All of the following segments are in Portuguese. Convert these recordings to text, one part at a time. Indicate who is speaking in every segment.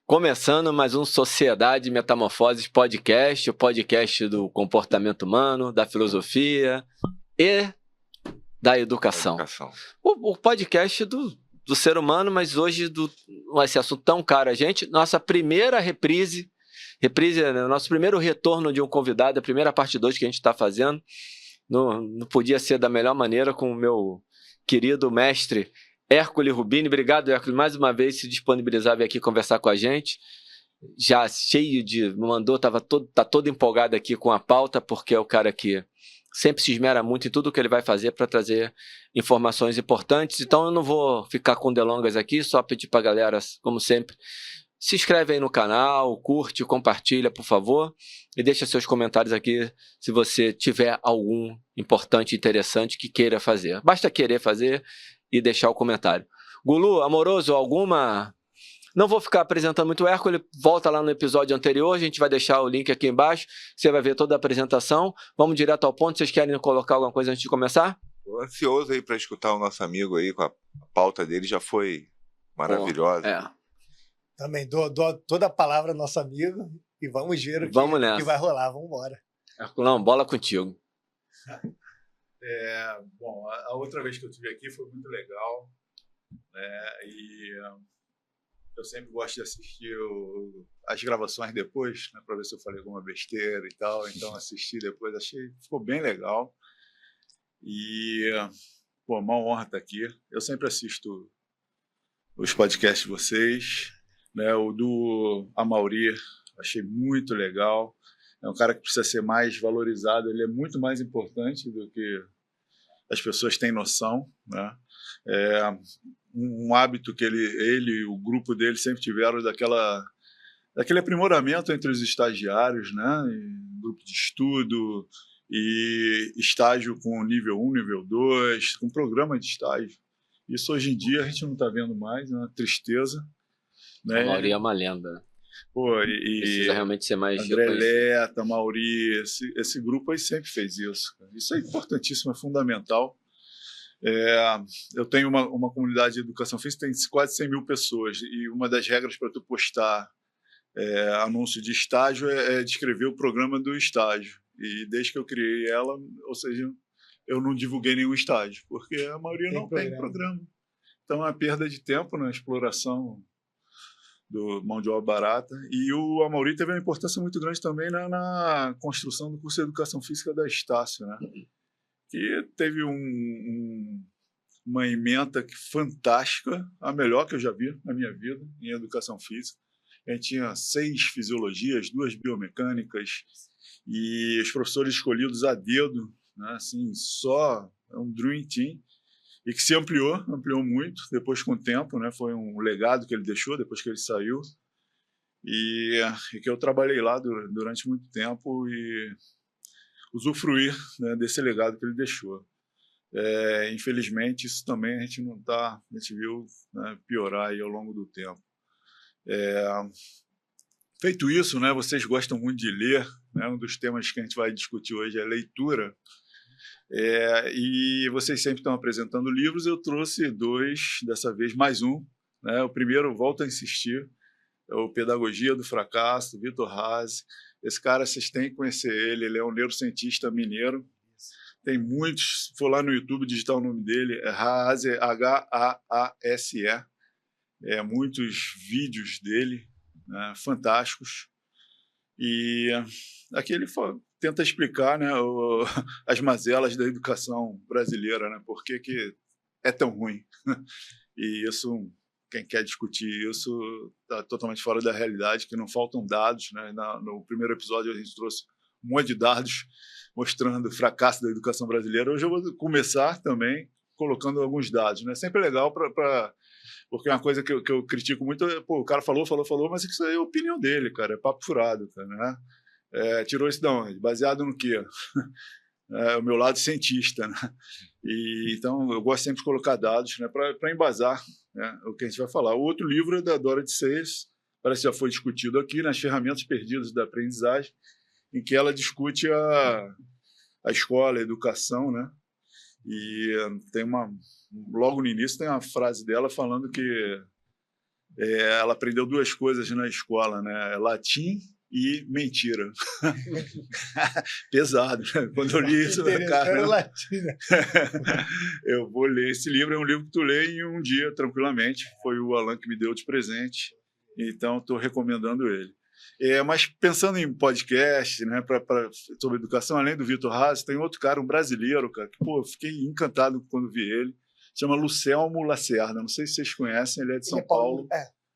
Speaker 1: Começando mais um Sociedade Metamorfoses Podcast, o podcast do comportamento humano, da filosofia e da educação. O podcast do ser humano, mas hoje esse assunto tão caro a gente, nossa primeira reprise, nosso primeiro retorno de um convidado, a primeira parte 2 que a gente está fazendo, não podia ser da melhor maneira com o meu querido mestre Hércules Rubini. Obrigado, Hércules, mais uma vez se disponibilizar a vir aqui conversar com a gente. Já cheio de... tá todo empolgado aqui com a pauta, porque é o cara que sempre se esmera muito em tudo que ele vai fazer para trazer informações importantes. Então eu não vou ficar com delongas aqui, só pedir para a galera, como sempre, se inscreve aí no canal, curte, compartilha, por favor, e deixa seus comentários aqui se você tiver algum importante e interessante que queira fazer. Basta querer fazer e deixar o comentário. Gulu, Amoroso, alguma... Não vou ficar apresentando muito o Hércules, volta lá no episódio anterior, a gente vai deixar o link aqui embaixo, você vai ver toda a apresentação. Vamos direto ao ponto, vocês querem colocar alguma coisa antes de começar?
Speaker 2: Estou ansioso aí para escutar o nosso amigo aí, com a pauta dele já foi maravilhosa.
Speaker 3: Também dou toda a palavra ao nosso amigo e vamos ver o que vai rolar, vamos embora.
Speaker 1: Herculão, bola contigo.
Speaker 4: Bom, a outra vez que eu estive aqui foi muito legal, né? E eu sempre gosto de assistir as gravações depois, né, para ver se eu falei alguma besteira e tal. Então assisti depois, ficou bem legal. E uma honra estar aqui. Eu sempre assisto os podcasts de vocês, né? O do Amaury, achei muito legal. É um cara que precisa ser mais valorizado, ele é muito mais importante do que as pessoas têm noção, né? Um hábito que ele e o grupo dele sempre tiveram daquele aprimoramento entre os estagiários, né? Grupo de estudo e estágio com nível 1, nível 2, com programa de estágio. Isso hoje em dia a gente não está vendo mais, é uma tristeza, né?
Speaker 1: A Amaury é uma lenda. Precisa realmente ser mais...
Speaker 4: André Leta, Amaury, esse grupo aí sempre fez isso. Isso é importantíssimo, é fundamental. Eu tenho uma comunidade de educação física, tem quase 100 mil pessoas, e uma das regras para tu postar anúncio de estágio é descrever o programa do estágio. E desde que eu criei ela, ou seja, eu não divulguei nenhum estágio, porque a maioria não tem programa. Então é uma perda de tempo na exploração do mão de obra barata. E o Amaury teve uma importância muito grande também na construção do curso de Educação Física da Estácio, né? Que teve uma ementa fantástica, a melhor que eu já vi na minha vida em Educação Física. A gente tinha 6 fisiologias, 2 biomecânicas, e os professores escolhidos a dedo, né? Assim, só um dream team. E que se ampliou muito depois com o tempo, né? Foi um legado que ele deixou depois que ele saiu, e que eu trabalhei lá durante muito tempo e usufruir, né, desse legado que ele deixou. Infelizmente isso também a gente viu, né, piorar aí ao longo do tempo. Feito isso, né, vocês gostam muito de ler, né? Um dos temas que a gente vai discutir hoje é leitura. E vocês sempre estão apresentando livros, eu trouxe 2, dessa vez mais um, né? O primeiro, volto a insistir, é o Pedagogia do Fracasso, do Vitor Haase. Esse cara, vocês têm que conhecer ele é um neurocientista mineiro, tem muitos, se for lá no YouTube digitar o nome dele, é Haase, H-A-A-S-E, muitos vídeos dele, né, fantásticos, e aqui ele tenta explicar, né, as mazelas da educação brasileira, né, por que é tão ruim. E isso, quem quer discutir isso está totalmente fora da realidade, que não faltam dados, né? No primeiro episódio a gente trouxe um monte de dados mostrando o fracasso da educação brasileira. Hoje eu vou começar também colocando alguns dados, né? Sempre legal porque uma coisa que eu critico muito é, o cara falou, mas isso aí é a opinião dele, cara, é papo furado, cara, né? Tirou isso de onde? Baseado no quê? O meu lado cientista, né? E então eu gosto sempre de colocar dados, né, para embasar, né, o que a gente vai falar. O outro livro é da Dora de Seyes, parece que já foi discutido aqui, nas Ferramentas Perdidas da Aprendizagem, em que ela discute a escola, a educação, né? E logo no início tem uma frase dela falando que ela aprendeu 2 coisas na escola, né? Latim e mentira. Pesado, né? Quando eu li isso, cara, eu vou ler esse livro. É um livro que tu lê em um dia, tranquilamente. Foi o Alan que me deu de presente, então estou recomendando ele. Mas pensando em podcast, né, sobre educação, além do Vitor Haas, tem outro cara, um brasileiro, cara, que eu fiquei encantado quando vi ele. Chama Lucelmo Lacerda. Não sei se vocês conhecem, ele é de São Paulo.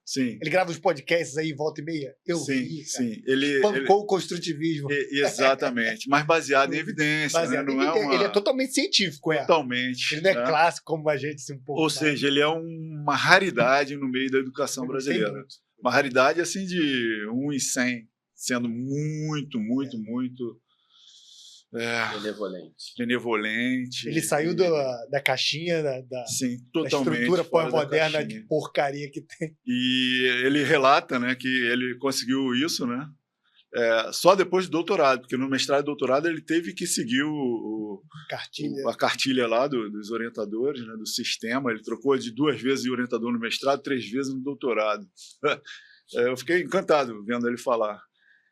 Speaker 4: Sim.
Speaker 3: Ele grava os podcasts aí, volta e meia. Eu vi,
Speaker 4: sim.
Speaker 3: Espancou o construtivismo.
Speaker 4: Exatamente. Mas baseado em evidência.
Speaker 3: Baseado
Speaker 4: né?
Speaker 3: Ele é totalmente científico.
Speaker 4: Totalmente.
Speaker 3: Ele não é clássico como a gente, assim, um pouco.
Speaker 4: Ou seja, ele é uma raridade no meio da educação brasileira. Uma raridade assim de 1 em 100, sendo muito benevolente.
Speaker 3: Ele saiu da caixinha,
Speaker 4: sim,
Speaker 3: da estrutura pós-moderna de porcaria que tem.
Speaker 4: E ele relata, né, que ele conseguiu isso, né, só depois do doutorado, porque no mestrado e doutorado ele teve que seguir a cartilha lá dos orientadores, né, do sistema. Ele trocou de 2 vezes de orientador no mestrado, 3 vezes no doutorado. Eu fiquei encantado vendo ele falar.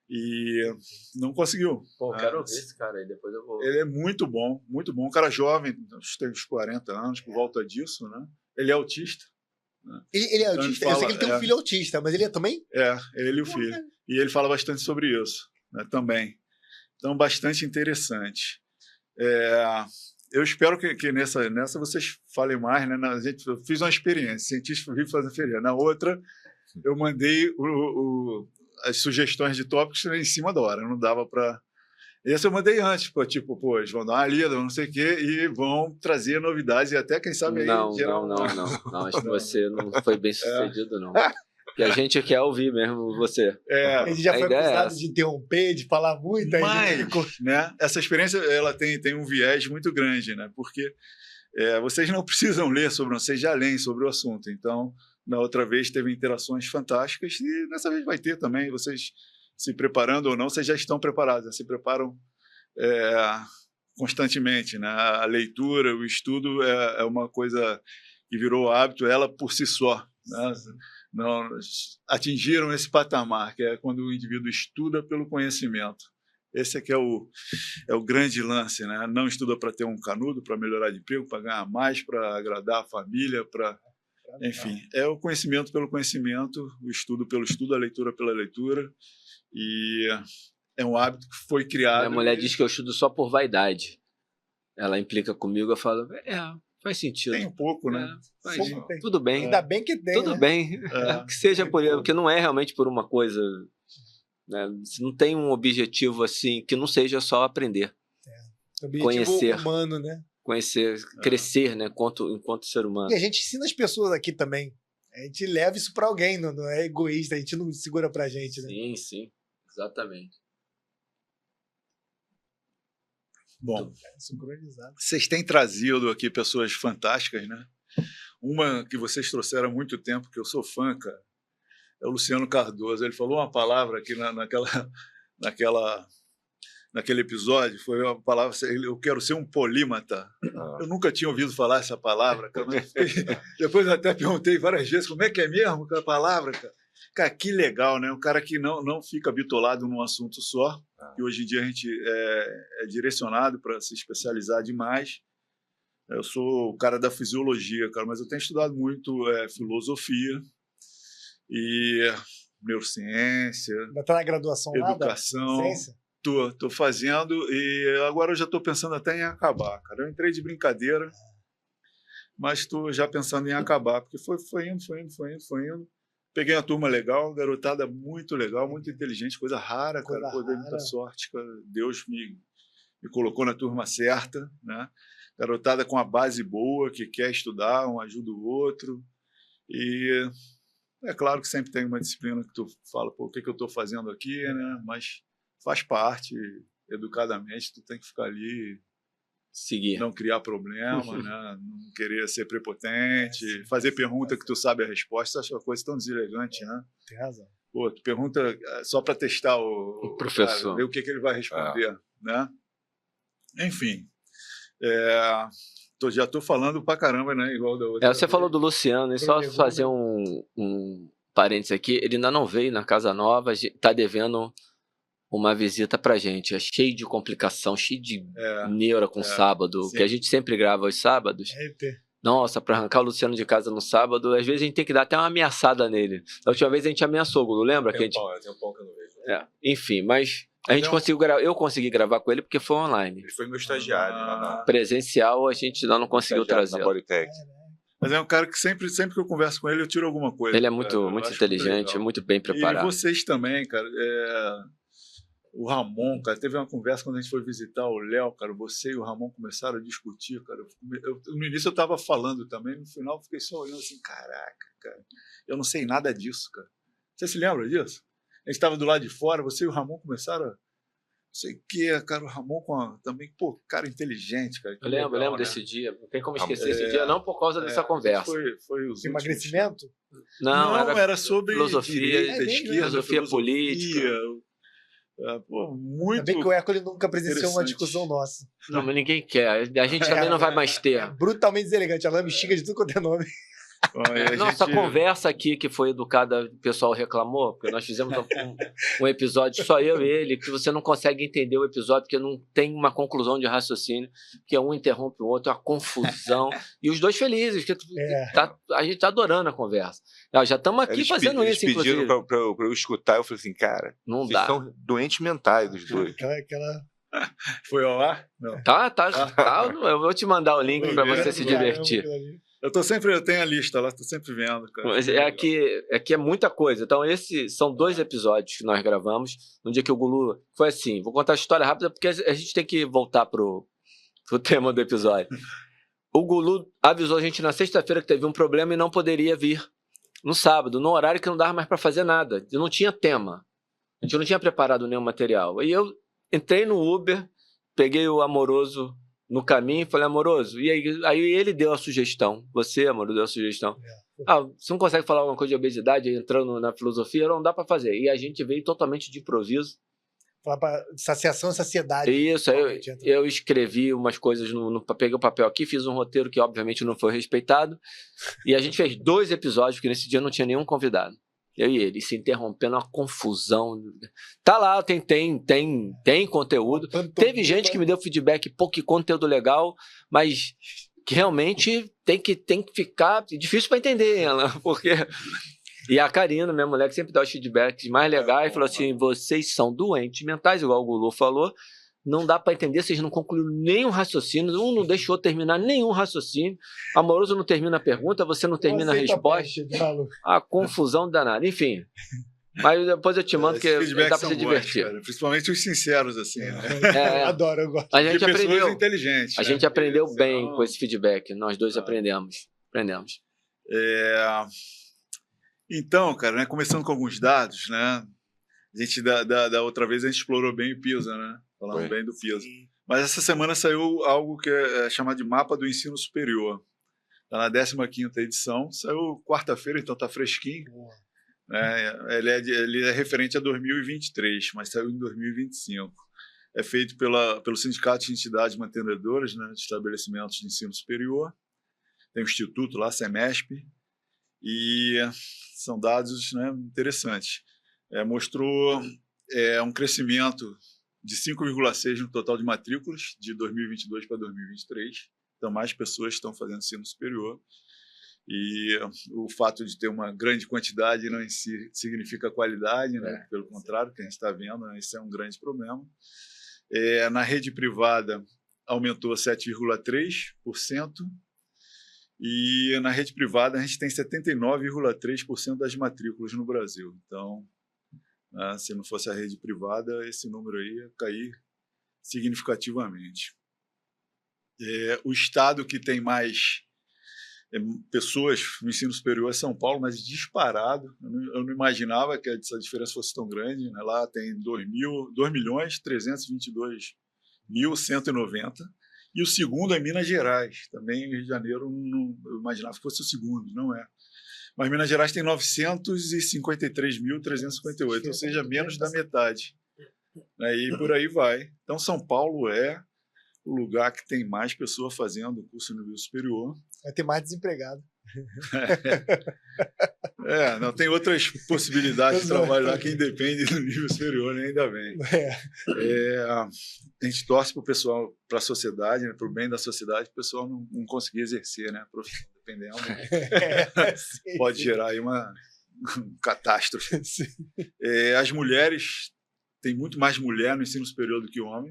Speaker 4: E não conseguiu.
Speaker 1: Pô, eu quero ver esse cara aí, depois eu vou...
Speaker 4: Ele é muito bom, um cara jovem, tem uns 40 anos, por volta disso, né? Ele é autista. Né?
Speaker 3: Ele é autista? Então, eu sei que ele tem um filho autista, mas ele é também?
Speaker 4: Ele e o filho. E ele fala bastante sobre isso, né, também. Então, bastante interessante. Eu espero que nessa vocês falem mais, né? Eu fiz uma experiência, cientista Rio fazer feria. Na outra, eu mandei as sugestões de tópicos em cima da hora, não dava para... Esse eu mandei antes, eles vão dar uma lida, não sei o quê, e vão trazer novidades, e até, quem sabe...
Speaker 1: Não, acho que você não foi bem sucedido, não. Que a gente quer ouvir mesmo você.
Speaker 3: A gente já foi acusado de interromper, de falar muito.
Speaker 4: Mas, né, essa experiência ela tem um viés muito grande, né, porque vocês não precisam ler sobre, vocês já leem sobre o assunto, então... Na outra vez teve interações fantásticas e nessa vez vai ter também. Vocês se preparando ou não, vocês já estão preparados, né? Se preparam constantemente, né? A leitura, o estudo é uma coisa que virou hábito, ela por si só. Né? Não, atingiram esse patamar, que é quando o indivíduo estuda pelo conhecimento. Esse aqui é o grande lance, né? Não estuda para ter um canudo, para melhorar de emprego, para ganhar mais, para agradar a família, para... Enfim, é o conhecimento pelo conhecimento, o estudo pelo estudo, a leitura pela leitura, e é um hábito que foi criado...
Speaker 1: Minha mulher diz que eu estudo só por vaidade. Ela implica comigo, eu falo, faz sentido.
Speaker 4: Tem um pouco, né?
Speaker 1: Tudo bem.
Speaker 3: Ainda bem que tem,
Speaker 1: tudo bem. Que seja por isso, porque não é realmente por uma coisa... Né? Você não tem um objetivo assim, que não seja só aprender.
Speaker 3: Objetivo
Speaker 1: conhecer.
Speaker 3: Humano, né?
Speaker 1: Conhecer, crescer, né, enquanto ser humano.
Speaker 3: E a gente ensina as pessoas aqui também. A gente leva isso para alguém, não é egoísta, a gente não segura pra gente, né?
Speaker 1: Sim, exatamente.
Speaker 4: Bom, vocês têm trazido aqui pessoas fantásticas, né? Uma que vocês trouxeram há muito tempo, que eu sou fã, cara, é o Luciano Cardoso. Ele falou uma palavra aqui naquele episódio, foi uma palavra, eu quero ser um polímata. Eu nunca tinha ouvido falar essa palavra, cara, mas depois eu até perguntei várias vezes como é que é mesmo aquela palavra, cara. Cara, que legal, né? Um cara que não fica bitolado num assunto só, e hoje em dia a gente é direcionado para se especializar demais. Eu sou o cara da fisiologia, cara, mas eu tenho estudado muito filosofia e neurociência,
Speaker 3: está na graduação
Speaker 4: educação. Tô fazendo e agora eu já estou pensando até em acabar, cara. Eu entrei de brincadeira, mas estou já pensando em acabar, porque foi indo. Peguei uma turma legal, garotada muito legal, muito inteligente, coisa rara, cara. Pô, dei muita sorte, cara. Deus me colocou na turma certa, né? Garotada com a base boa, que quer estudar, um ajuda o outro. E é claro que sempre tem uma disciplina que tu fala, pô, o que eu estou fazendo aqui, né? Mas faz parte, educadamente, tu tem que ficar ali,
Speaker 1: seguir,
Speaker 4: não criar problema, né? Não querer ser prepotente, fazer pergunta que tu sabe a resposta, acho uma coisa tão deselegante, né?
Speaker 3: Tem razão.
Speaker 4: Pô, tu pergunta só para testar o
Speaker 1: professor,
Speaker 4: cara, ver o que ele vai responder, né? Enfim, já estou falando pra caramba, né? Igual da outra.
Speaker 1: Você falou do Luciano, e só fazer um parênteses aqui, ele ainda não veio na Casa Nova, está devendo uma visita pra gente. É cheio de complicação, cheio de neura com sábado, sim. Que a gente sempre grava aos sábados. Nossa, para arrancar o Luciano de casa no sábado, às vezes a gente tem que dar até uma ameaçada nele. Da última vez a gente ameaçou, Gulu, lembra? Tem
Speaker 2: um pau que eu não vejo.
Speaker 1: Enfim, mas a gente eu consegui gravar com ele porque foi online.
Speaker 2: Ele foi meu estagiário.
Speaker 1: Presencial a gente ainda não conseguiu trazer.
Speaker 4: Mas é um cara que sempre que eu converso com ele, eu tiro alguma coisa.
Speaker 1: Ele é muito inteligente, muito bem preparado.
Speaker 4: E vocês também, cara. O Ramon, cara, teve uma conversa quando a gente foi visitar o Léo, cara, você e o Ramon começaram a discutir, cara. No início eu tava falando também, no final eu fiquei só olhando assim, caraca, cara, eu não sei nada disso, cara. Você se lembra disso? A gente tava do lado de fora, você e o Ramon começaram a... Não sei o que, cara, o Ramon também, pô, cara inteligente, cara.
Speaker 1: Eu lembro desse dia, não tem como esquecer esse dia, não por causa dessa conversa.
Speaker 4: Foi os
Speaker 3: emagrecimento?
Speaker 1: Não,
Speaker 4: era sobre
Speaker 1: filosofia, filosofia política.
Speaker 4: Pô, muito.
Speaker 3: Ainda bem que o Hércules nunca presenciou uma discussão nossa.
Speaker 1: Não, mas ninguém quer. A gente também não vai mais ter.
Speaker 3: Brutalmente deselegante. Ela me xinga de tudo quanto é nome.
Speaker 1: Nossa conversa aqui, que foi educada, o pessoal reclamou, porque nós fizemos um episódio, só eu e ele, que você não consegue entender o episódio, porque não tem uma conclusão de raciocínio, que um interrompe o outro, é uma confusão. E os dois felizes, que a gente tá adorando a conversa. Já estamos aqui fazendo isso, inclusive.
Speaker 2: Eles pediram pra eu escutar, eu falei assim, cara,
Speaker 1: não dá.
Speaker 2: São doentes mentais os dois.
Speaker 4: Foi ao ar? Não.
Speaker 1: Tá. Eu vou te mandar o link para você se divertir.
Speaker 4: Eu tenho a lista lá, tô sempre vendo, cara.
Speaker 1: Mas aqui é muita coisa. Então, esses são 2 episódios que nós gravamos. No dia que o Gulu... Foi assim, vou contar a história rápida, porque a gente tem que voltar pro tema do episódio. O Gulu avisou a gente na sexta-feira que teve um problema e não poderia vir no sábado, no horário que não dava mais para fazer nada. Não tinha tema. A gente não tinha preparado nenhum material. E eu entrei no Uber, peguei o Amoroso no caminho e falei, Amoroso, e aí ele deu a sugestão, você, Amoroso, deu a sugestão. Você não consegue falar alguma coisa de obesidade entrando na filosofia? Não dá para fazer. E a gente veio totalmente de improviso.
Speaker 3: Falar para saciação e saciedade.
Speaker 1: Isso, eu escrevi umas coisas, peguei o papel aqui, fiz um roteiro que obviamente não foi respeitado, e a gente fez 2 episódios, porque nesse dia não tinha nenhum convidado. Eu e ele, se interrompendo, uma confusão. Tá lá, tem conteúdo. Teve gente que me deu feedback, pô, que conteúdo legal, mas que realmente tem que ficar difícil para entender ela, porque... E a Karina, minha mulher, que sempre dá os feedbacks mais legais, falou assim, vocês são doentes mentais, igual o Gulu falou, não dá para entender, vocês não concluíram nenhum raciocínio, não deixou terminar nenhum raciocínio, Amoroso não termina a pergunta, você não termina a resposta, a confusão danada, enfim. Mas depois eu te mando, que dá para se divertir.
Speaker 4: Cara, principalmente os sinceros, assim.
Speaker 3: Eu adoro, eu gosto.
Speaker 1: A gente aprendeu
Speaker 4: inteligentes.
Speaker 1: A gente aprendeu bem com esse feedback, nós dois aprendemos.
Speaker 4: Então, cara, né, começando com alguns dados, né? A gente, da outra vez, a gente explorou bem o PISA, né? Falando bem do PISA. Mas essa semana saiu algo que é chamado de Mapa do Ensino Superior. Está na 15ª edição. Saiu quarta-feira, então está fresquinho. Ele é referente a 2023, mas saiu em 2025. É feito pelo Sindicato de Entidades Mantenedoras, né, de Estabelecimentos de Ensino Superior. Tem o Instituto lá, SEMESP. E são dados, né, interessantes. Mostrou um crescimento de 5,6% no total de matrículas de 2022 para 2023. Então, mais pessoas estão fazendo ensino superior. E o fato de ter uma grande quantidade não em si significa qualidade, né? Pelo contrário, que a gente está vendo, né? Isso é um grande problema. Na rede privada, aumentou 7,3%. E na rede privada, a gente tem 79,3% das matrículas no Brasil. Então, se não fosse a rede privada, esse número aí ia cair significativamente. O estado que tem mais pessoas no ensino superior é São Paulo, mas disparado. Eu não imaginava que essa diferença fosse tão grande, né? Lá tem 2.322.190. E o segundo é Minas Gerais. Também em Rio de Janeiro eu imaginava que fosse o segundo, não é. Mas Minas Gerais tem 953.358, ou seja, menos da metade. E por aí vai. Então, São Paulo é o lugar que tem mais pessoas fazendo curso no nível superior.
Speaker 3: Vai ter mais desempregado.
Speaker 4: Não tem outras possibilidades de trabalho lá que independem do nível superior, né? Ainda bem. A gente torce para o pessoal, para a sociedade, né? Para o bem da sociedade, o pessoal não conseguir exercer, né? A profissão, dependendo. Pode gerar aí uma catástrofe. As mulheres, tem muito mais mulher no ensino superior do que homem.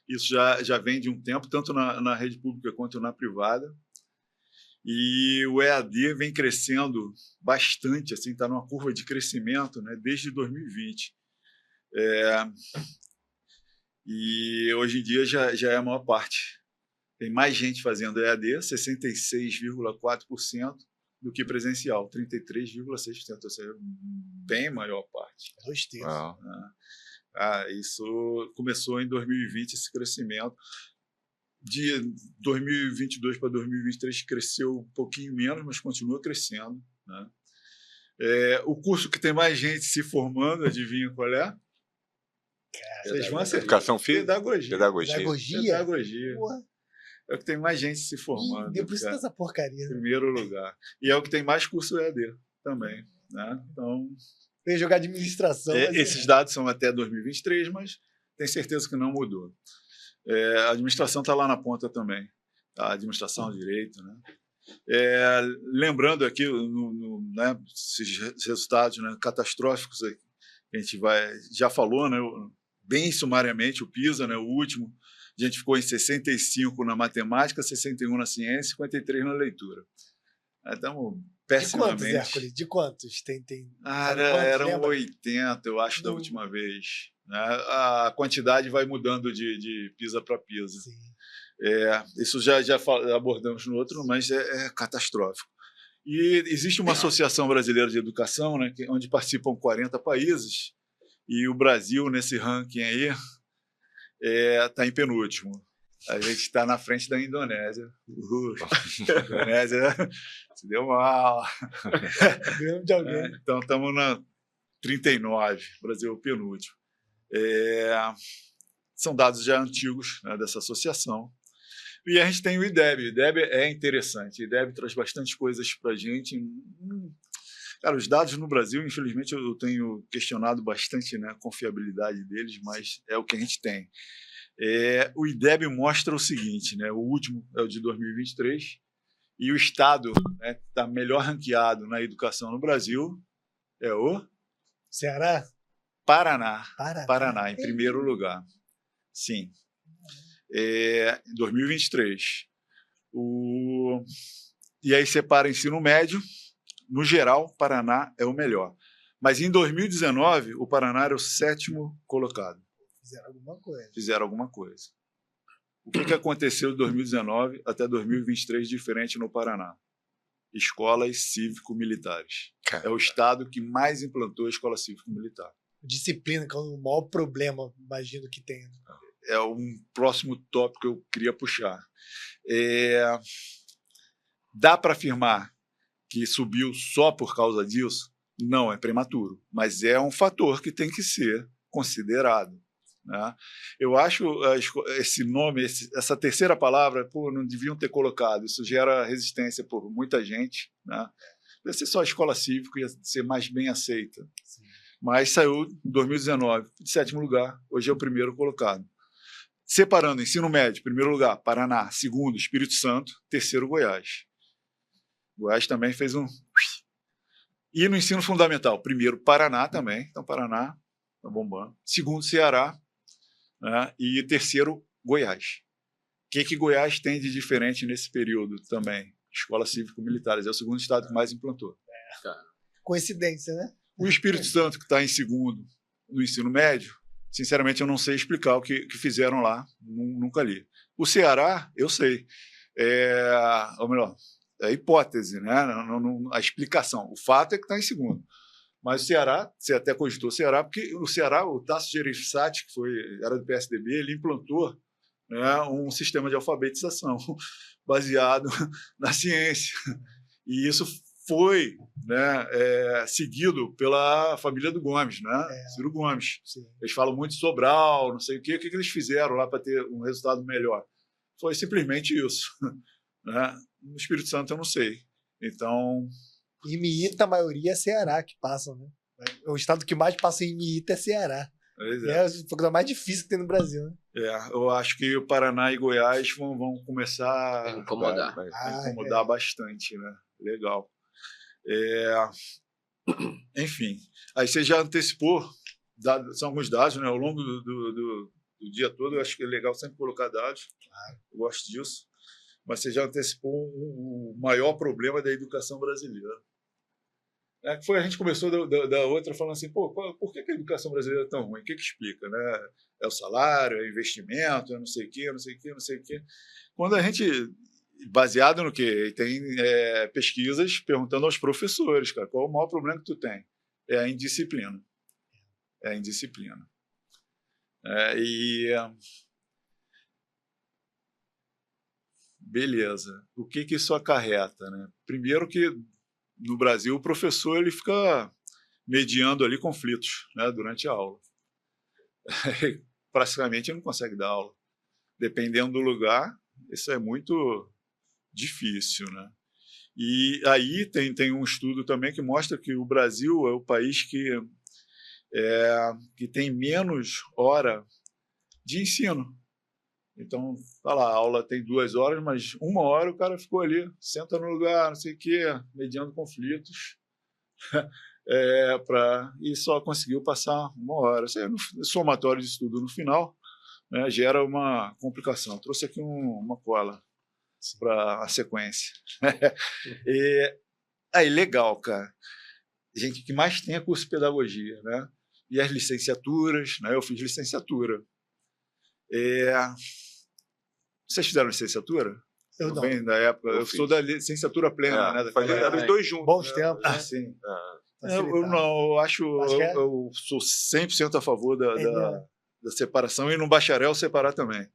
Speaker 4: Isso já vem de um tempo, tanto na rede pública quanto na privada. E o EAD vem crescendo bastante, assim, está numa curva de crescimento, né, desde 2020. E hoje em dia já é a maior parte. Tem mais gente fazendo EAD, 66,4%, do que presencial, 33,6%, ou seja, bem maior parte.
Speaker 3: 2/3.
Speaker 4: Isso começou em 2020, esse crescimento. De 2022 para 2023 cresceu um pouquinho menos, mas continua crescendo, né? O curso que tem mais gente se formando, adivinha qual é? Vocês vão acertar.
Speaker 2: Educação física?
Speaker 4: Pedagogia. É o que tem mais gente se formando.
Speaker 3: Depois dessa porcaria.
Speaker 4: Em primeiro lugar. E é o que tem mais curso EAD também, né? Então,
Speaker 3: eu ia jogar administração.
Speaker 4: Esses dados são até 2023, mas tenho certeza que não mudou. A administração está lá na ponta também, a administração, direito, né? Lembrando aqui, né, esses resultados, né, catastróficos, a gente já falou, né, bem sumariamente, o PISA, né, o último, a gente ficou em 65 na matemática, 61 na ciência, 53 na leitura. Estamos pessimamente.
Speaker 3: De quantos, Hércules? De quantos?
Speaker 4: Eram 80, eu acho, da última vez. A quantidade vai mudando de PISA para PISA. Isso já abordamos no outro, mas é catastrófico. E existe uma Associação Brasileira de Educação, né, onde participam 40 países, e o Brasil, nesse ranking aí, está em penúltimo. A gente está na frente da Indonésia. A Indonésia se deu mal.
Speaker 3: De alguém.
Speaker 4: Então, estamos na 39, Brasil é o penúltimo. São dados já antigos, né, dessa associação. E a gente tem o IDEB. O IDEB é interessante. O IDEB traz bastante coisas para a gente. Cara, os dados no Brasil, infelizmente, eu tenho questionado bastante, né, a confiabilidade deles, mas é o que a gente tem. O IDEB mostra o seguinte, né, o último é o de 2023, e o estado, né, que está melhor ranqueado na educação no Brasil é o
Speaker 3: Ceará?
Speaker 4: Paraná, em primeiro lugar. Sim. Em 2023. E aí separa ensino médio. No geral, Paraná é o melhor. Mas em 2019, o Paraná era o 7º colocado. Fizeram alguma coisa. O que aconteceu de 2019 até 2023 diferente no Paraná? Escolas cívico-militares. É o estado que mais implantou a escola cívico-militar.
Speaker 3: Disciplina, que é o maior problema, imagino que tem.
Speaker 4: É um próximo tópico que eu queria puxar. Dá para afirmar que subiu só por causa disso? Não, é prematuro. Mas é um fator que tem que ser considerado, né? Eu acho esse nome, essa terceira palavra, não deviam ter colocado. Isso gera resistência por muita gente, né? Deve ser só a escola cívica, ia ser mais bem aceita. Sim. Mas saiu em 2019, de 7º lugar, hoje é o primeiro colocado. Separando ensino médio, primeiro lugar, Paraná, segundo, Espírito Santo, terceiro, Goiás. Goiás também fez um... E no ensino fundamental, primeiro, Paraná também, então Paraná está bombando. Segundo, Ceará, né? E terceiro, Goiás. O que Goiás tem de diferente nesse período também? Escola cívico-militares, é o segundo estado que mais implantou.
Speaker 3: Coincidência, né?
Speaker 4: O Espírito Santo, que está em segundo no ensino médio, sinceramente eu não sei explicar o que fizeram lá, nunca li. O Ceará, eu sei. Ou melhor, é a hipótese, né? A explicação. O fato é que está em segundo. Mas o Ceará, você até cogitou o Ceará, porque o Ceará, o Tasso Gereissati, que era do PSDB, ele implantou, né, um sistema de alfabetização baseado na ciência. E isso foi, né, seguido pela família do Gomes, né? Ciro Gomes. Sim. Eles falam muito de Sobral, não sei o que eles fizeram lá para ter um resultado melhor. foi simplesmente isso. Né? No Espírito Santo eu não sei. Então...
Speaker 3: IMITA, a maioria é Ceará que passam, né? O estado que mais passa em IMITA é Ceará. É a coisa mais difícil que tem no Brasil, né?
Speaker 4: Eu acho que o Paraná e Goiás vão começar
Speaker 1: a incomodar,
Speaker 4: bastante, né? Legal. Enfim, aí você já antecipou, são alguns dados, né? Ao longo do dia todo, eu acho que é legal sempre colocar dados, eu gosto disso, mas você já antecipou o maior problema da educação brasileira. Foi, a gente começou da outra falando assim, por que a educação brasileira é tão ruim? O que explica? Né? É o salário, é o investimento, é não sei o quê, não sei o quê, não sei o quê. Quando a gente, baseado no quê? Tem pesquisas perguntando aos professores, cara, qual é o maior problema que tu tem? É a indisciplina. É a indisciplina. Beleza. O que isso acarreta? Né? Primeiro que no Brasil, o professor ele fica mediando ali conflitos, né, durante a aula. Praticamente ele não consegue dar aula. Dependendo do lugar, isso é muito difícil. Né? E aí tem um estudo também que mostra que o Brasil é o país que tem menos hora de ensino. Então, tá lá, a aula tem 2 horas, mas 1 hora o cara ficou ali, senta no lugar, não sei o quê, mediando conflitos, e só conseguiu passar 1 hora. Isso é somatório de estudo no final, né, gera uma complicação. Trouxe aqui uma cola para a sequência. Aí, legal, cara. Gente que mais tem é curso de pedagogia, né? E as licenciaturas, né? Eu fiz licenciatura. Vocês fizeram licenciatura?
Speaker 3: Eu não.
Speaker 4: Bem da época. Eu sou da licenciatura plena, né?
Speaker 2: Eram os dois juntos.
Speaker 3: Bons tempos.
Speaker 4: Sim. Eu sou 100% a favor da separação e no bacharel separar também.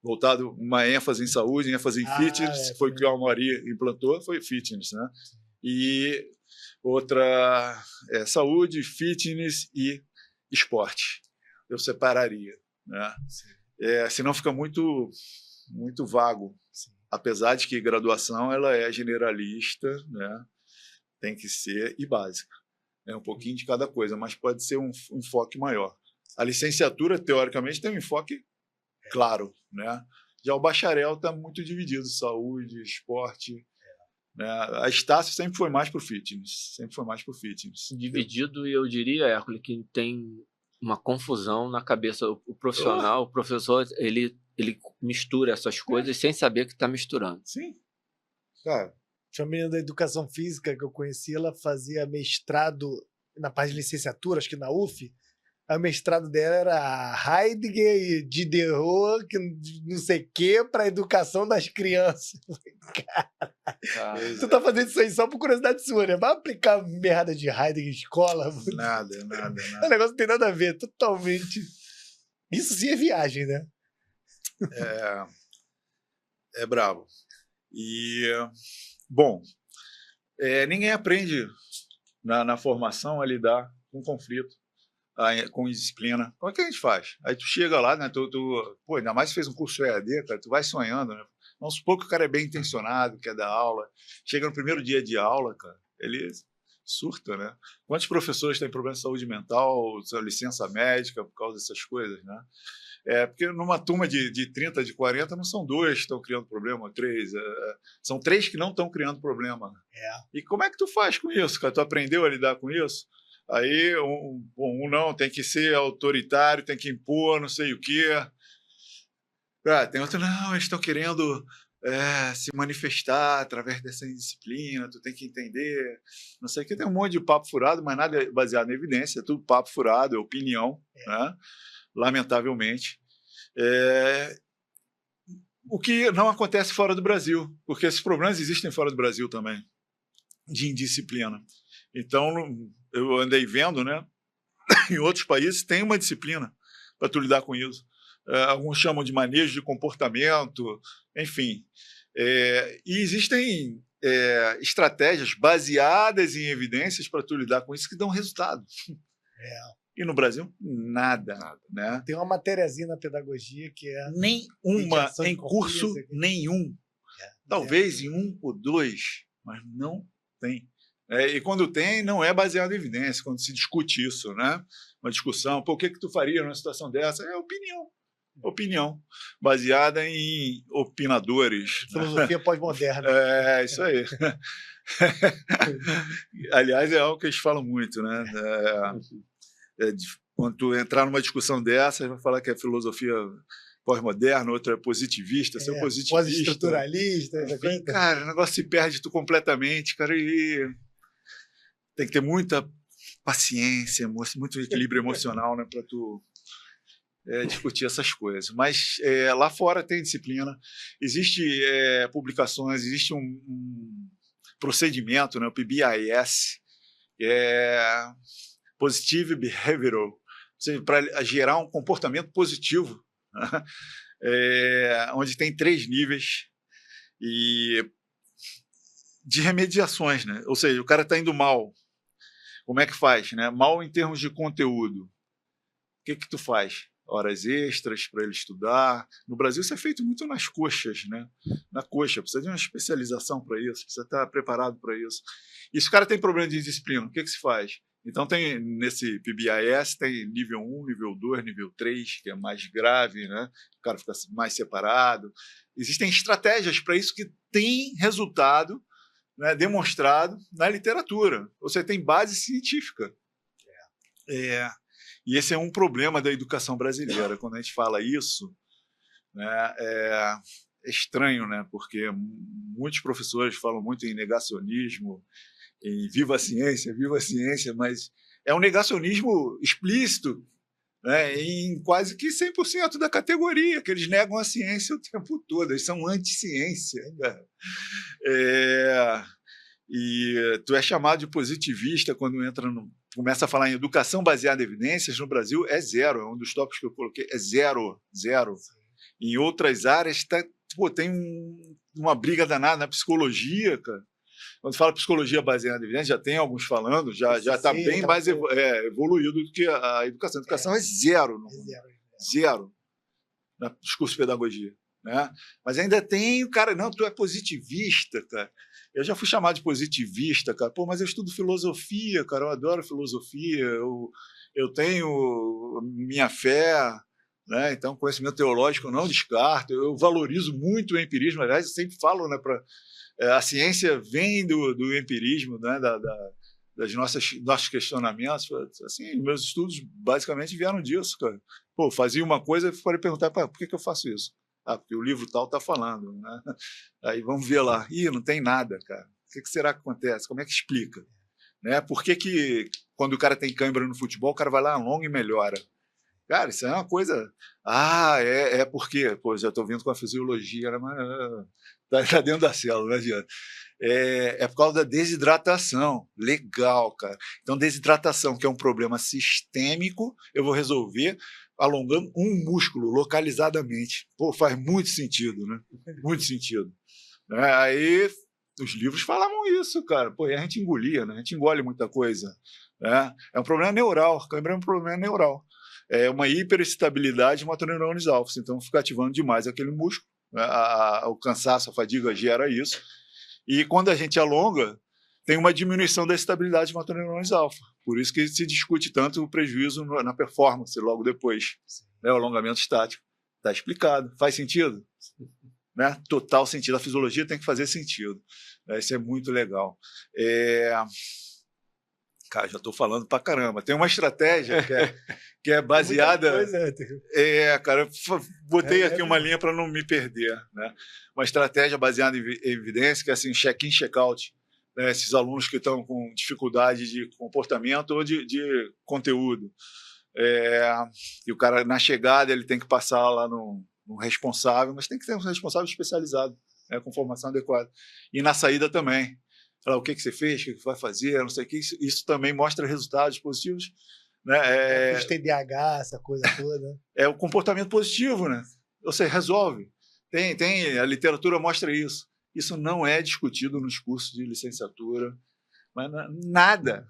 Speaker 4: Voltado uma ênfase em saúde, ênfase em fitness, foi o que o Amaury implantou, foi fitness, né? E outra saúde, fitness e esporte. Eu separaria, né? Senão fica muito vago. Sim. Apesar de que graduação ela é generalista, né? Tem que ser e básica. Um pouquinho de cada coisa, mas pode ser um enfoque maior. A licenciatura, teoricamente, tem um enfoque claro. Né? Já o bacharel está muito dividido, saúde, esporte. Né? A Estácio sempre foi mais para o fitness.
Speaker 1: Dividido, e eu diria, Hércules, que tem uma confusão na cabeça. O profissional, o professor, ele mistura essas coisas sem saber que está misturando.
Speaker 4: Sim. Cara,
Speaker 3: tinha uma menina da educação física que eu conheci, ela fazia mestrado na parte de licenciatura, acho que na UF. O mestrado dela era Heidegger e Diderot, que não sei o quê, para a educação das crianças. Cara, tu tá fazendo isso aí só por curiosidade sua, né? Vai aplicar merda de Heidegger em escola?
Speaker 4: Nada.
Speaker 3: O negócio não tem nada a ver, totalmente. Isso sim é viagem, né?
Speaker 4: É brabo. E, bom, ninguém aprende na formação a lidar com conflito, com disciplina. Como é que a gente faz? Aí tu chega lá, né? Ainda mais se fez um curso EAD, cara, tu vai sonhando, né? Vamos supor que o cara é bem intencionado, quer dar aula. Chega no primeiro dia de aula, cara, ele surta, né? Quantos professores têm problema de saúde mental, licença médica por causa dessas coisas, né? Porque numa turma de 30, de 40, não são 2 que estão criando problema, 3. São 3 que não estão criando problema. E como é que tu faz com isso, cara? Tu aprendeu a lidar com isso? Aí não, tem que ser autoritário, tem que impor, não sei o quê. Tem outro, não, eles estão querendo se manifestar através dessa indisciplina, tu tem que entender, não sei o que. Tem um monte de papo furado, mas nada é baseado na evidência, é tudo papo furado, é opinião, né? Lamentavelmente. O que não acontece fora do Brasil, porque esses problemas existem fora do Brasil também, de indisciplina. Então, eu andei vendo, né? Em outros países tem uma disciplina para tu lidar com isso. Alguns chamam de manejo de comportamento, enfim. E existem estratégias baseadas em evidências para tu lidar com isso que dão resultado. E no Brasil, nada. Né?
Speaker 3: Tem uma matériazinha na pedagogia que é...
Speaker 4: Nenhuma, em curso nenhum. Talvez em 1 ou 2, mas não tem. E quando tem, não é baseado em evidência, quando se discute isso, né? Uma discussão, o que tu faria numa situação dessa? É opinião, baseada em opinadores.
Speaker 3: Filosofia pós-moderna.
Speaker 4: É, isso aí. Aliás, é algo que eles falam muito, né? Quando tu entrar numa discussão dessa, vai falar que é filosofia pós-moderno, outro é positivista, seu positivista.
Speaker 3: Pós-estruturalista.
Speaker 4: Enfim, cara, o negócio se perde tu completamente, cara, e tem que ter muita paciência, muito equilíbrio emocional, né, para tu discutir essas coisas. Mas lá fora tem disciplina, existe publicações, existe um procedimento, né, o PBIS, que é Positive Behavioral, ou seja, para gerar um comportamento positivo, onde tem 3 níveis de remediações, né? Ou seja, o cara está indo mal, como é que faz, né? Mal em termos de conteúdo, o que tu faz? Horas extras para ele estudar. No Brasil isso é feito muito nas coxas, né? Na coxa, precisa de uma especialização para isso, precisa estar preparado para isso. E se o cara tem problema de disciplina, o que se faz? Então, tem nesse PBIS, tem nível 1, nível 2, nível 3, que é mais grave, né? O cara fica mais separado. Existem estratégias para isso que tem resultado, né, demonstrado na literatura. Você tem base científica. E esse é um problema da educação brasileira. Quando a gente fala isso, né, é estranho, né? Porque muitos professores falam muito em negacionismo, em viva a ciência, mas é um negacionismo explícito, né, em quase que 100% da categoria, que eles negam a ciência o tempo todo, eles são anti-ciência. E tu é chamado de positivista quando começa a falar em educação baseada em evidências. No Brasil é 0, é um dos tópicos que eu coloquei, é 0. Em outras áreas tem uma briga danada na psicologia, cara. Quando fala psicologia baseada em evidência, já tem alguos falando, já está bem mais evoluído do que a educação. A educação é 0. Zero no discurso de pedagogia. Né? Mas ainda tem o cara, não, tu é positivista, cara. Eu já fui chamado de positivista, cara. Pô, mas eu estudo filosofia, cara, eu adoro filosofia, eu tenho minha fé, né? Então conhecimento teológico eu não descarto, eu valorizo muito o empirismo, aliás, eu sempre falo, né, a ciência vem do empirismo, né, das nossos questionamentos. Assim, meus estudos basicamente vieram disso, cara. Pô, fazia uma coisa e falei perguntar, por que eu faço isso? Porque o livro tal está falando, né? Aí vamos ver lá. Não tem nada, cara. O que será que acontece? Como é que explica? Né? Por que quando o cara tem câimbra no futebol, o cara vai lá, alonga e melhora? Cara, isso é uma coisa... é porque... Pô, já estou vindo com a fisiologia, né? Mas tá dentro da célula, não adianta. É por causa da desidratação. Legal, cara. Então, desidratação, que é um problema sistêmico, eu vou resolver alongando um músculo localizadamente. Pô, faz muito sentido, né? Muito sentido. Aí, os livros falavam isso, cara. Pô, e a gente engolia, né? A gente engole muita coisa. Né? É um problema neural. Câimbra é um problema neural. É uma hiperexcitabilidade motoneurônios alfa. Então, fica ativando demais aquele músculo. O cansaço, a fadiga gera isso. E quando a gente alonga, tem uma diminuição da estabilidade de motoneurônios alfa. Por isso que se discute tanto o prejuízo na performance logo depois. Né? O alongamento estático. Está explicado. Faz sentido? Né? Total sentido. A fisiologia tem que fazer sentido. Isso é muito legal. Cara, já estou falando pra caramba. Tem uma estratégia que é baseada... cara, eu botei aqui uma linha para não me perder. Né? Uma estratégia baseada em evidência, que é assim, check-in, check-out. Né? Esses alunos que estão com dificuldade de comportamento ou de conteúdo. E o cara, na chegada, ele tem que passar lá no responsável, mas tem que ter um responsável especializado, né? Com formação adequada. E na saída também. Falar o que você fez, o que vai fazer, não sei o que. Isso também mostra resultados positivos. Né?
Speaker 3: Os TDAH, essa coisa toda.
Speaker 4: É o comportamento positivo, né? Você resolve. A literatura mostra isso. Isso não é discutido nos cursos de licenciatura. Mas nada.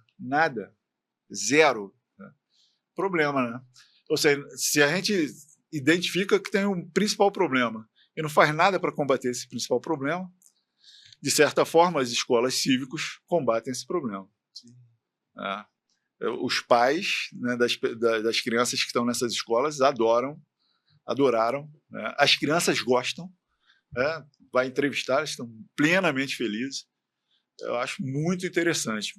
Speaker 4: 0. Né? O problema, né? Ou seja, se a gente identifica que tem um principal problema e não faz nada para combater esse principal problema, de certa forma, as escolas cívicas combatem esse problema. Os pais, né, das crianças que estão nessas escolas adoraram, né? As crianças gostam, né? Vai entrevistar, elas estão plenamente felizes. Eu acho muito interessante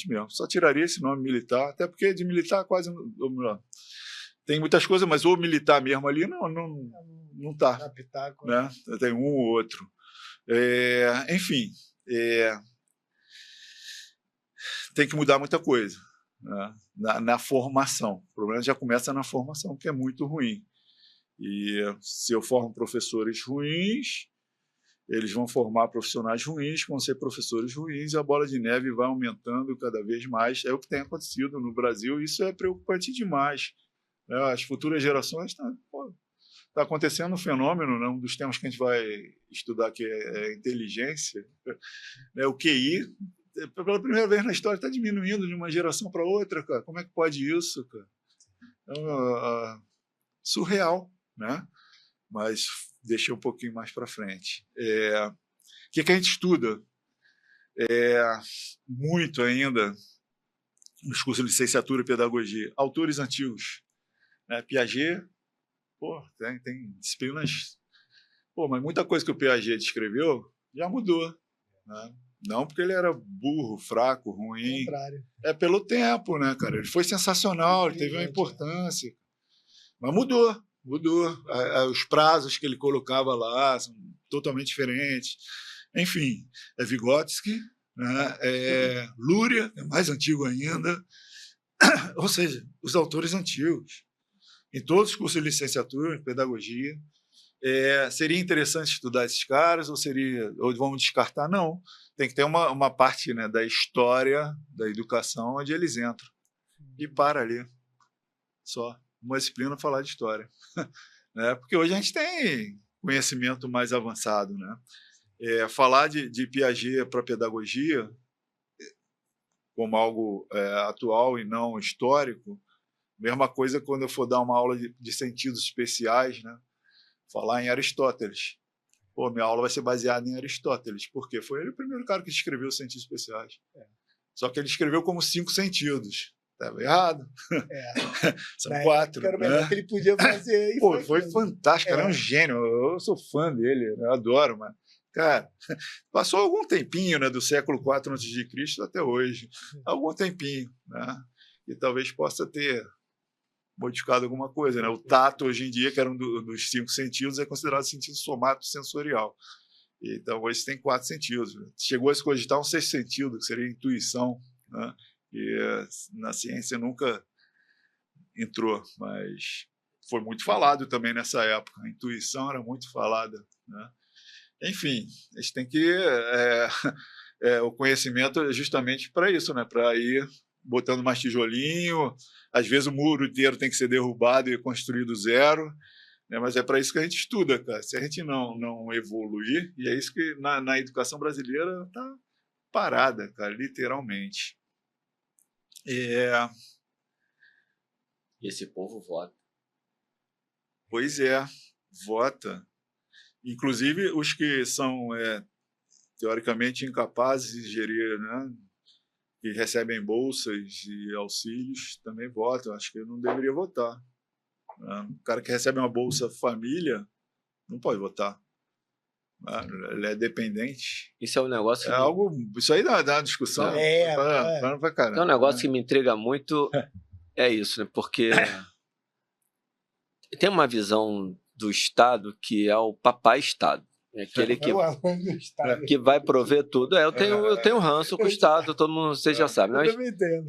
Speaker 4: mesmo. Só tiraria esse nome militar, até porque de militar quase... Tem muitas coisas, mas o militar mesmo ali não está. Né? Tem um ou outro. Enfim, tem que mudar muita coisa, né? na formação. O problema já começa na formação, que é muito ruim. E se eu formo professores ruins, eles vão formar profissionais ruins, vão ser professores ruins, e a bola de neve vai aumentando cada vez mais. É o que tem acontecido no Brasil, e isso é preocupante demais. As futuras gerações está acontecendo um fenômeno, né? Um dos temas que a gente vai estudar que é inteligência, né? O QI, pela primeira vez na história, está diminuindo de uma geração para outra, cara. Como é que pode isso, cara? Surreal, né? Mas deixa um pouquinho mais para frente. O que a gente estuda? Muito ainda nos cursos de licenciatura e pedagogia, autores antigos, né? Piaget, tem disciplinas... mas muita coisa que o Piaget descreveu já mudou, né? Não porque ele era burro, fraco, ruim. É pelo tempo, né, cara? Ele foi sensacional, ele teve uma importância. Mas mudou. Os prazos que ele colocava lá são totalmente diferentes. Enfim, Vygotsky, né? Luria, é mais antigo ainda. Ou seja, os autores antigos. Em todos os cursos de licenciatura, de pedagogia. Seria interessante estudar esses caras ou vamos descartar? Não. Tem que ter uma parte, né, da história da educação onde eles entram. E para ali. Só uma disciplina falar de história. Né? Porque hoje a gente tem conhecimento mais avançado. Né? Falar de Piaget para pedagogia como algo atual e não histórico, mesma coisa quando eu for dar uma aula de sentidos especiais, né? Falar em Aristóteles. Minha aula vai ser baseada em Aristóteles, porque foi ele o primeiro cara que escreveu os sentidos especiais. Só que ele escreveu como 5 sentidos. Estava errado. São 4.
Speaker 3: Era o melhor que ele podia fazer. E
Speaker 4: foi fantástico, era um gênio. Eu sou fã dele, eu adoro, mas... Cara, passou algum tempinho, né, do século IV a.C. até hoje. Algum tempinho, né? E talvez possa ter modificado alguma coisa, né? O tato, hoje em dia, que era um dos 5 sentidos, é considerado sentido somatosensorial. Então, hoje tem 4 sentidos. Chegou a se cogitar um 6º sentido, que seria a intuição, né? E na ciência nunca entrou, mas foi muito falado também nessa época. A intuição era muito falada, né? Enfim, a gente tem que... o conhecimento é justamente para isso, né? Para ir botando mais tijolinho. Às vezes o muro inteiro tem que ser derrubado e construído do zero, né? Mas é para isso que a gente estuda, cara. Se a gente não evoluir, e é isso que na educação brasileira está parada, cara, literalmente.
Speaker 1: E esse povo vota.
Speaker 4: Pois é, vota. Inclusive os que são teoricamente incapazes de gerir, né? Que recebem bolsas e auxílios, também votam. Acho que não deveria votar. O cara que recebe uma Bolsa Família não pode votar. Ele é dependente.
Speaker 1: Isso é um negócio...
Speaker 4: Isso aí dá uma discussão. Pra caramba,
Speaker 1: é um negócio que me intriga muito, é isso, né? Porque tem uma visão do Estado que é o papai Estado. É aquele que vai prover tudo. Eu tenho ranço com o Estado, todo mundo, vocês já sabem. Mas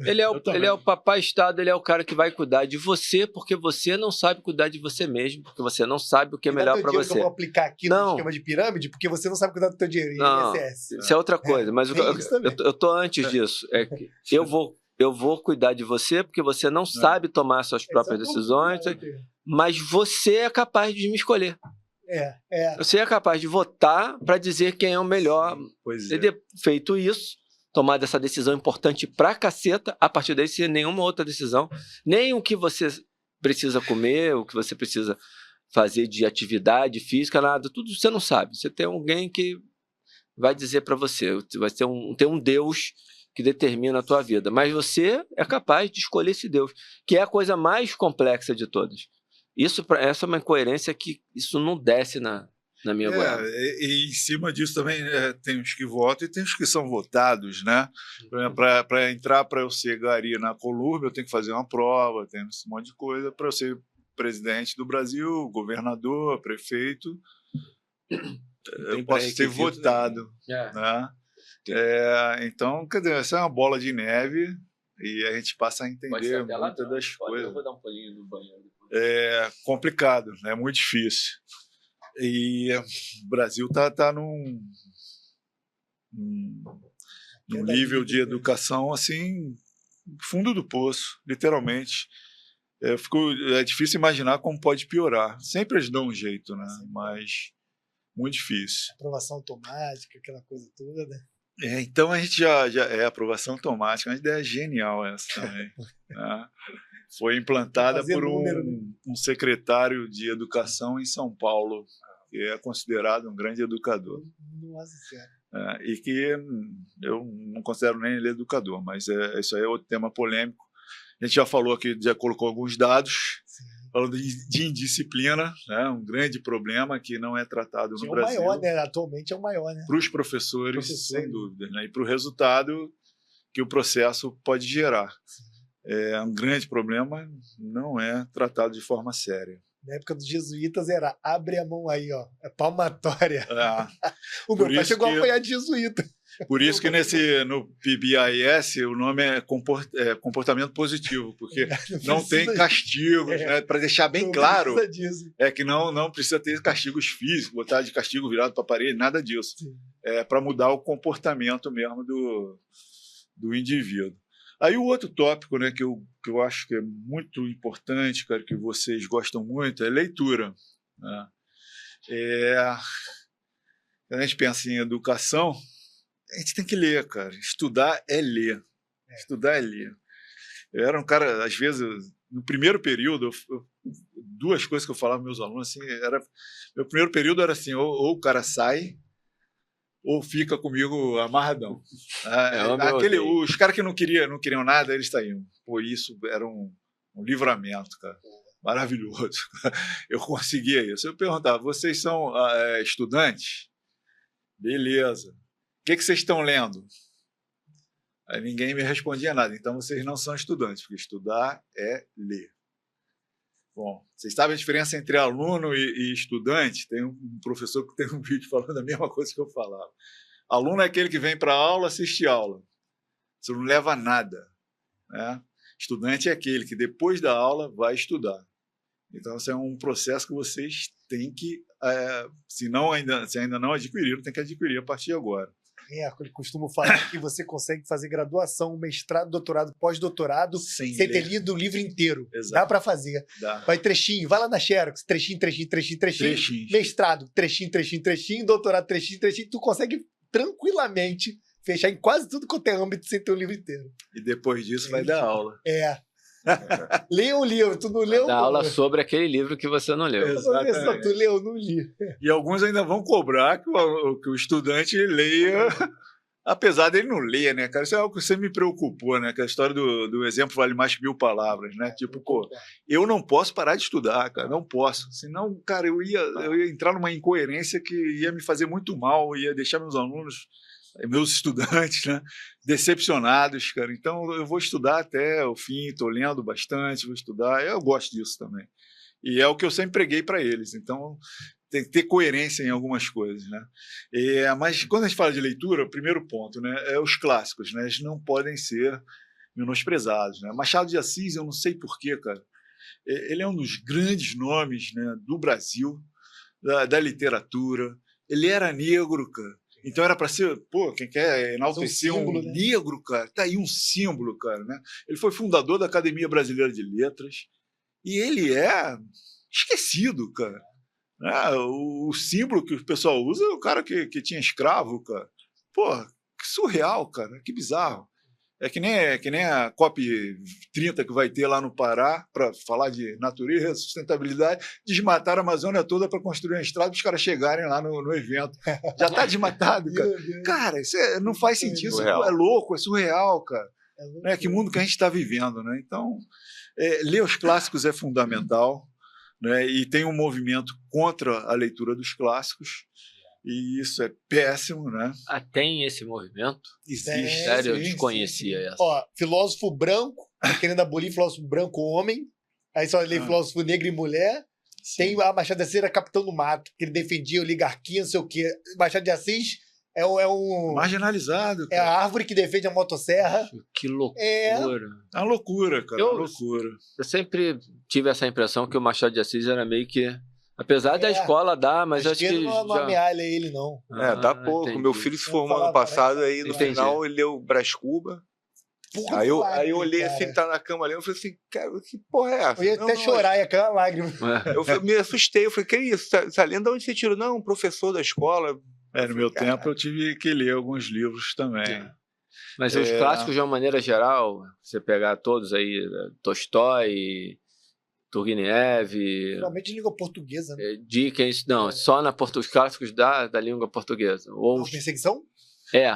Speaker 1: ele é o papai Estado, ele é o cara que vai cuidar de você, porque você não sabe cuidar de você mesmo, porque você não sabe o que é melhor para você.
Speaker 3: Eu vou aplicar aqui no esquema de pirâmide, porque você não sabe cuidar do teu dinheiro.
Speaker 1: Não, isso é outra coisa, mas eu tô antes disso. É que eu vou cuidar de você, porque você não sabe tomar suas próprias decisões, mas você é capaz de me escolher. Você é capaz de votar para dizer quem é o melhor.
Speaker 4: Pois é.
Speaker 1: Feito isso, tomado essa decisão importante pra caceta, a partir daí sem nenhuma outra decisão, nem o que você precisa comer, o que você precisa fazer de atividade física, nada, tudo você não sabe. Você tem alguém que vai dizer pra você, vai ter um Deus que determina a tua vida, mas você é capaz de escolher esse Deus, que é a coisa mais complexa de todas. Essa é uma incoerência que isso não desce na minha goela.
Speaker 4: E em cima disso também tem os que votam e tem os que são votados, né? Para entrar, para eu ser gari na Colurb, eu tenho que fazer uma prova, tem esse monte de coisa. Para eu ser presidente do Brasil, governador, prefeito, eu posso ser votado. Né? Então, quer dizer, essa é uma bola de neve e a gente passa a entender muitas das coisas.
Speaker 1: Eu vou dar um pulinho no banheiro.
Speaker 4: É complicado, é muito difícil. E o Brasil está num nível de educação assim, fundo do poço, literalmente. É difícil imaginar como pode piorar. Sempre eles dão um jeito, né? Mas muito difícil.
Speaker 3: Aprovação automática, aquela coisa toda, né?
Speaker 4: Então a gente já é aprovação automática, uma ideia genial essa também. Né? Foi implantada por um secretário de educação em São Paulo, que é considerado um grande educador.
Speaker 3: Nossa Senhora.
Speaker 4: E que eu não considero nem ele educador, mas isso aí é outro tema polêmico. A gente já falou aqui, já colocou alguns dados, falando de indisciplina, né? Um grande problema que não é tratado no Brasil.
Speaker 3: É o maior, né? Atualmente é o maior, né?
Speaker 4: Para os professores, sem dúvida, né? E para o resultado que o processo pode gerar.
Speaker 3: Sim.
Speaker 4: É um grande problema, não é tratado de forma séria.
Speaker 3: Na época dos jesuítas era abre a mão aí, ó, é palmatória. O meu pai chegou a apanhar de jesuíta.
Speaker 4: Por isso que no PBIS o nome é comportamento positivo, porque não tem castigos, né? Para deixar bem claro, que não precisa ter castigos físicos, botar de castigo virado para a parede, nada disso. Sim. É para mudar o comportamento mesmo do indivíduo. Aí o outro tópico, né, que eu acho que é muito importante, cara, que vocês gostam muito, é leitura. Né? Quando a gente pensa em educação, a gente tem que ler, cara. Estudar é ler. Estudar é ler. Eu era um cara, às vezes, no primeiro período, duas coisas que eu falava para meus alunos, assim, meu primeiro período era assim, ou o cara sai, ou fica comigo amarradão. Os caras que não queriam nada, eles saíam. Pô, isso era um livramento, cara. Maravilhoso. Eu conseguia isso. Eu perguntava, vocês são estudantes? Beleza. O que vocês estão lendo? Aí ninguém me respondia nada. Então vocês não são estudantes, porque estudar é ler. Bom, vocês sabem a diferença entre aluno e estudante? Tem um professor que tem um vídeo falando a mesma coisa que eu falava. Aluno é aquele que vem para a aula, assiste aula. Você não leva nada. Né? Estudante é aquele que depois da aula vai estudar. Então, esse é um processo que vocês têm que, se ainda não adquiriram, tem que adquirir a partir de agora.
Speaker 3: Eu costumo falar que você consegue fazer graduação, mestrado, doutorado, pós-doutorado sem ter lido o livro inteiro. Exato. Dá para fazer.
Speaker 4: Dá.
Speaker 3: Vai trechinho, vai lá na Xerox, trechinho. Mestrado, trechinho, doutorado, trechinho. Tu consegue tranquilamente fechar em quase tudo quanto é âmbito sem ter o livro inteiro.
Speaker 4: E depois disso vai dar aula.
Speaker 3: Lê um livro, tu não leu?
Speaker 1: Dá aula sobre aquele livro que você não leu.
Speaker 3: Tu leu, não li.
Speaker 4: E alguns ainda vão cobrar que o estudante leia, apesar dele não ler, né, cara? Isso é algo que sempre me preocupou, né? Que a história do exemplo vale mais que 1000 palavras, né? Tipo, pô, eu não posso parar de estudar, cara, não posso. Senão, cara, eu ia entrar numa incoerência que ia me fazer muito mal, ia deixar meus alunos, meus estudantes, né, decepcionados, cara. Então eu vou estudar até o fim, estou lendo bastante, vou estudar, eu gosto disso também. E é o que eu sempre preguei para eles. Então tem que ter coerência em algumas coisas, né? Mas quando a gente fala de leitura, o primeiro ponto, né, é os clássicos, né? Eles não podem ser menosprezados, né? Machado de Assis, eu não sei porquê, cara. Ele é um dos grandes nomes, né, do Brasil, da literatura. Ele era negro, cara. Então era para ser, pô, quem quer enaltecer um negro, cara, tá aí um símbolo, cara, né? Ele foi fundador da Academia Brasileira de Letras e ele é esquecido, cara. O símbolo que o pessoal usa é o cara que tinha escravo, cara. Pô, Que surreal, cara, que bizarro. É que nem a COP30 que vai ter lá no Pará para falar de natureza, sustentabilidade, desmataram a Amazônia toda para construir uma estrada para os caras chegarem lá no evento. Já está desmatado, cara. Cara, isso não faz sentido, isso é louco, é surreal, cara. Né? Que mundo que a gente está vivendo, né? Então, ler os clássicos é fundamental, né? E tem um movimento contra a leitura dos clásicos. E isso é péssimo, né?
Speaker 1: Tem esse movimento?
Speaker 4: Existe.
Speaker 1: Sério, eu desconhecia essa.
Speaker 3: Ó, filósofo branco, querendo abolir filósofo branco homem, aí só lê filósofo negro e mulher. Sim. Tem a Machado de Assis, era Capitão do Mato, que ele defendia oligarquia, não sei o quê. Machado de Assis é um...
Speaker 4: marginalizado, cara.
Speaker 3: É a árvore que defende a motosserra.
Speaker 1: Que loucura.
Speaker 4: É uma loucura, cara, uma loucura.
Speaker 1: Eu sempre tive essa impressão que o Machado de Assis era meio que... Apesar da escola dar, mas acho que...
Speaker 3: não amealha ele, não.
Speaker 2: Dá pouco.
Speaker 1: Entendi.
Speaker 2: Meu filho se formou ano passado, aí no final ele leu Brás Cuba. Aí eu olhei assim, ele tá na cama ali, eu falei assim, cara, que porra é essa?
Speaker 3: Eu ia até chorar, ia cair uma lágrima.
Speaker 2: Eu me assustei, eu falei, que isso? Essa lenda, onde você tirou? Não, um professor da escola.
Speaker 4: No meu tempo eu tive que ler alguns livros também.
Speaker 1: Mas os clássicos, de uma maneira geral, você pegar todos aí, Tolstói... Turgenev...
Speaker 3: Geralmente língua portuguesa, né?
Speaker 1: Dickens... Não, só os clássicos da língua portuguesa. Ou...
Speaker 3: Perseguição?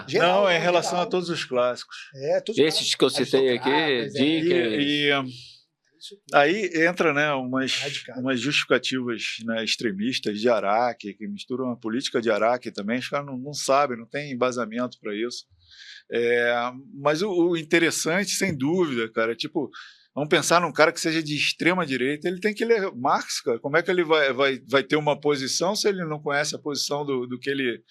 Speaker 4: Geral, não, é em relação geral. A todos os clássicos.
Speaker 3: Todos
Speaker 1: esses que eu citei aqui, Dickens...
Speaker 4: Aí entra, né, umas justificativas, né, extremistas de Araque, que misturam a política de Araque também. Os caras não sabem, não tem embasamento para isso. Mas o interessante, sem dúvida, cara, é tipo... Vamos pensar num cara que seja de extrema direita, ele tem que ler Marx, cara. Como é que ele vai ter uma posição se ele não conhece a posição do que ele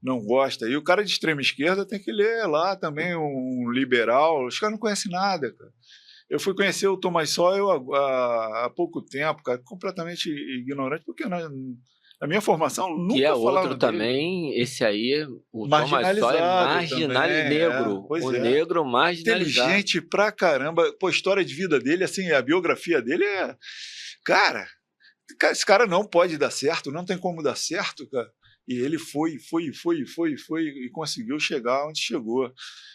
Speaker 4: não gosta? E o cara de extrema esquerda tem que ler lá também um liberal. Os caras não conhecem nada, cara. Eu fui conhecer o Thomas Sowell há pouco tempo, cara, completamente ignorante, porque na minha formação nunca
Speaker 1: que
Speaker 4: falaram
Speaker 1: outro também, esse aí, o Thomas Sowell é marginal negro. O negro marginalizado.
Speaker 4: Inteligente pra caramba. Pô, a história de vida dele, assim, a biografia dele é... Cara, esse cara não pode dar certo, não tem como dar certo, cara. E ele foi e conseguiu chegar onde chegou.